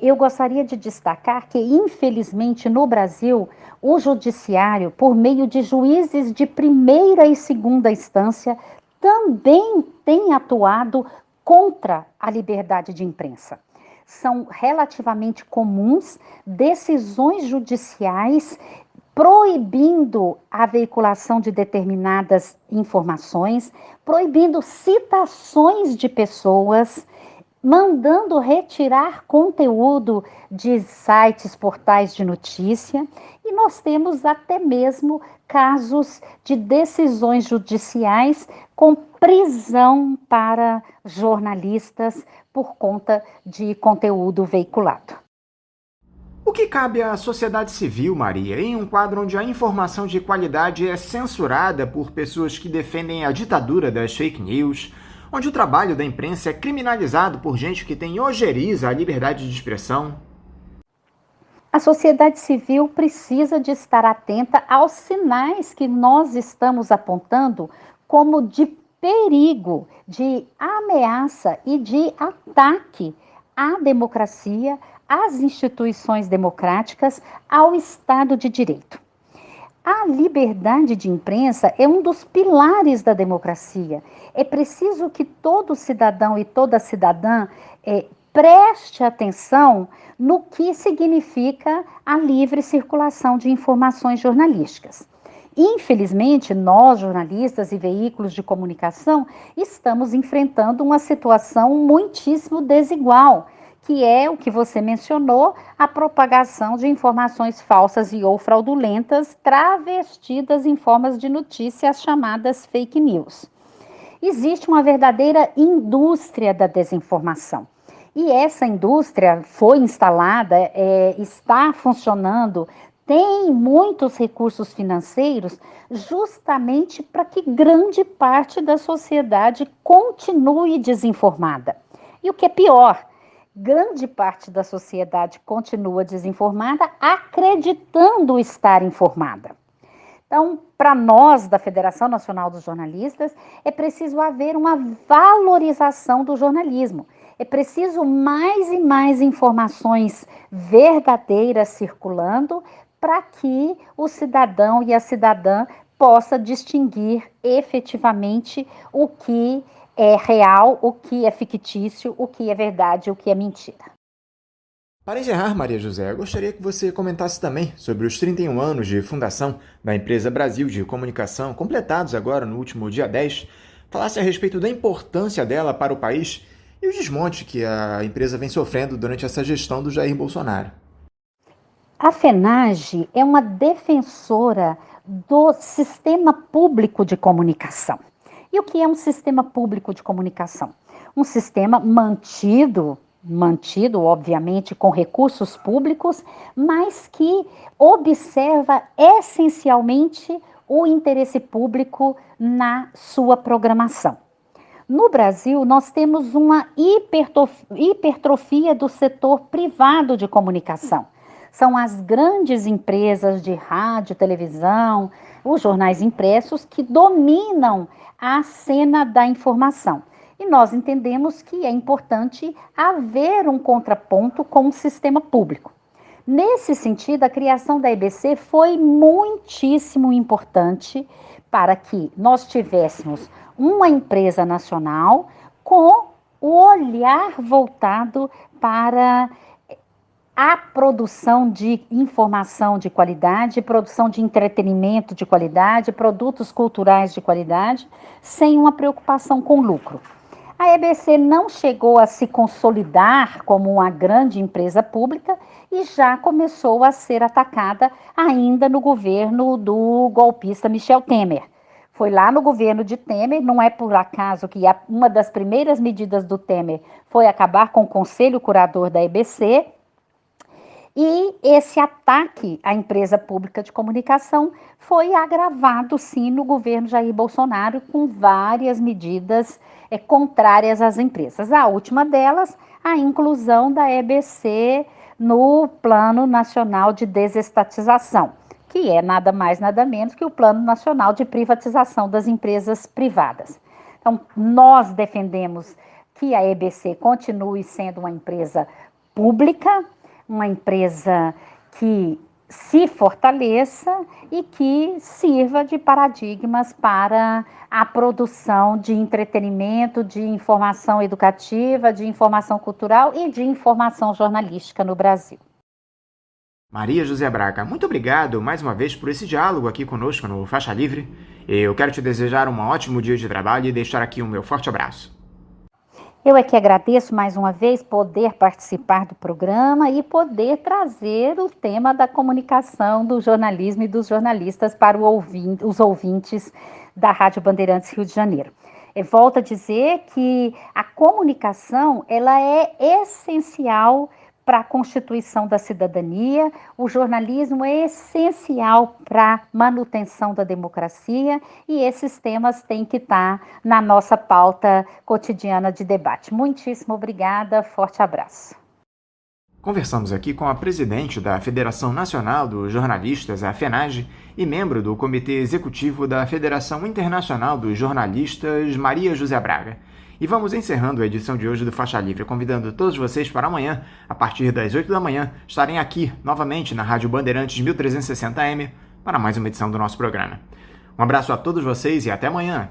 Eu gostaria de destacar que, infelizmente, no Brasil, o judiciário, por meio de juízes de primeira e segunda instância, também tem atuado contra a liberdade de imprensa. São relativamente comuns decisões judiciais proibindo a veiculação de determinadas informações, proibindo citações de pessoas, mandando retirar conteúdo de sites, portais de notícia, e nós temos até mesmo casos de decisões judiciais com prisão para jornalistas por conta de conteúdo veiculado. O que cabe à sociedade civil, Maria, em um quadro onde a informação de qualidade é censurada por pessoas que defendem a ditadura das fake news, onde o trabalho da imprensa é criminalizado por gente que tem ojeriza a liberdade de expressão? A sociedade civil precisa de estar atenta aos sinais que nós estamos apontando como de perigo, de ameaça e de ataque à democracia, às instituições democráticas, ao Estado de Direito. A liberdade de imprensa é um dos pilares da democracia. É preciso que todo cidadão e toda cidadã preste atenção no que significa a livre circulação de informações jornalísticas. Infelizmente, nós, jornalistas e veículos de comunicação, estamos enfrentando uma situação muitíssimo desigual, que é o que você mencionou, a propagação de informações falsas e ou fraudulentas travestidas em formas de notícias chamadas fake news. Existe uma verdadeira indústria da desinformação. E essa indústria foi instalada, está funcionando, tem muitos recursos financeiros justamente para que grande parte da sociedade continue desinformada. E o que é pior, grande parte da sociedade continua desinformada, acreditando estar informada. Então, para nós, da Federação Nacional dos Jornalistas, é preciso haver uma valorização do jornalismo. É preciso mais e mais informações verdadeiras circulando para que o cidadão e a cidadã possa distinguir efetivamente o que é real, o que é fictício, o que é verdade, o que é mentira. Para encerrar, Maria José, eu gostaria que você comentasse também sobre os 31 anos de fundação da Empresa Brasil de Comunicação, completados agora no último dia 10, falasse a respeito da importância dela para o país e o desmonte que a empresa vem sofrendo durante essa gestão do Jair Bolsonaro. A FENAGE é uma defensora do sistema público de comunicação. E o que é um sistema público de comunicação? Um sistema mantido, obviamente, com recursos públicos, mas que observa essencialmente o interesse público na sua programação. No Brasil, nós temos uma hipertrofia do setor privado de comunicação. São as grandes empresas de rádio, televisão, os jornais impressos que dominam a cena da informação. E nós entendemos que é importante haver um contraponto com o sistema público. Nesse sentido, a criação da EBC foi muitíssimo importante para que nós tivéssemos uma empresa nacional com o olhar voltado para a produção de informação de qualidade, produção de entretenimento de qualidade, produtos culturais de qualidade, sem uma preocupação com lucro. A EBC não chegou a se consolidar como uma grande empresa pública e já começou a ser atacada ainda no governo do golpista Michel Temer. Foi lá no governo de Temer, não é por acaso que uma das primeiras medidas do Temer foi acabar com o Conselho Curador da EBC. E esse ataque à empresa pública de comunicação foi agravado, sim, no governo Jair Bolsonaro, com várias medidas contrárias às empresas. A última delas, a inclusão da EBC no Plano Nacional de Desestatização, que é nada mais, nada menos que o Plano Nacional de Privatização das Empresas Privadas. Então, nós defendemos que a EBC continue sendo uma empresa pública, uma empresa que se fortaleça e que sirva de paradigmas para a produção de entretenimento, de informação educativa, de informação cultural e de informação jornalística no Brasil. Maria José Braga, muito obrigado mais uma vez por esse diálogo aqui conosco no Faixa Livre. Eu quero te desejar um ótimo dia de trabalho e deixar aqui o meu forte abraço. Eu é que agradeço mais uma vez poder participar do programa e poder trazer o tema da comunicação, do jornalismo e dos jornalistas para os ouvintes da Rádio Bandeirantes Rio de Janeiro. Volto a dizer que a comunicação ela é essencial para a constituição da cidadania, o jornalismo é essencial para a manutenção da democracia e esses temas têm que estar na nossa pauta cotidiana de debate. Muitíssimo obrigada, forte abraço. Conversamos aqui com a presidente da Federação Nacional dos Jornalistas, a FENAGE, e membro do Comitê Executivo da Federação Internacional dos Jornalistas, Maria José Braga. E vamos encerrando a edição de hoje do Faixa Livre, convidando todos vocês para amanhã, a partir das 8 da manhã, estarem aqui, novamente, na Rádio Bandeirantes 1360 AM, para mais uma edição do nosso programa. Um abraço a todos vocês e até amanhã!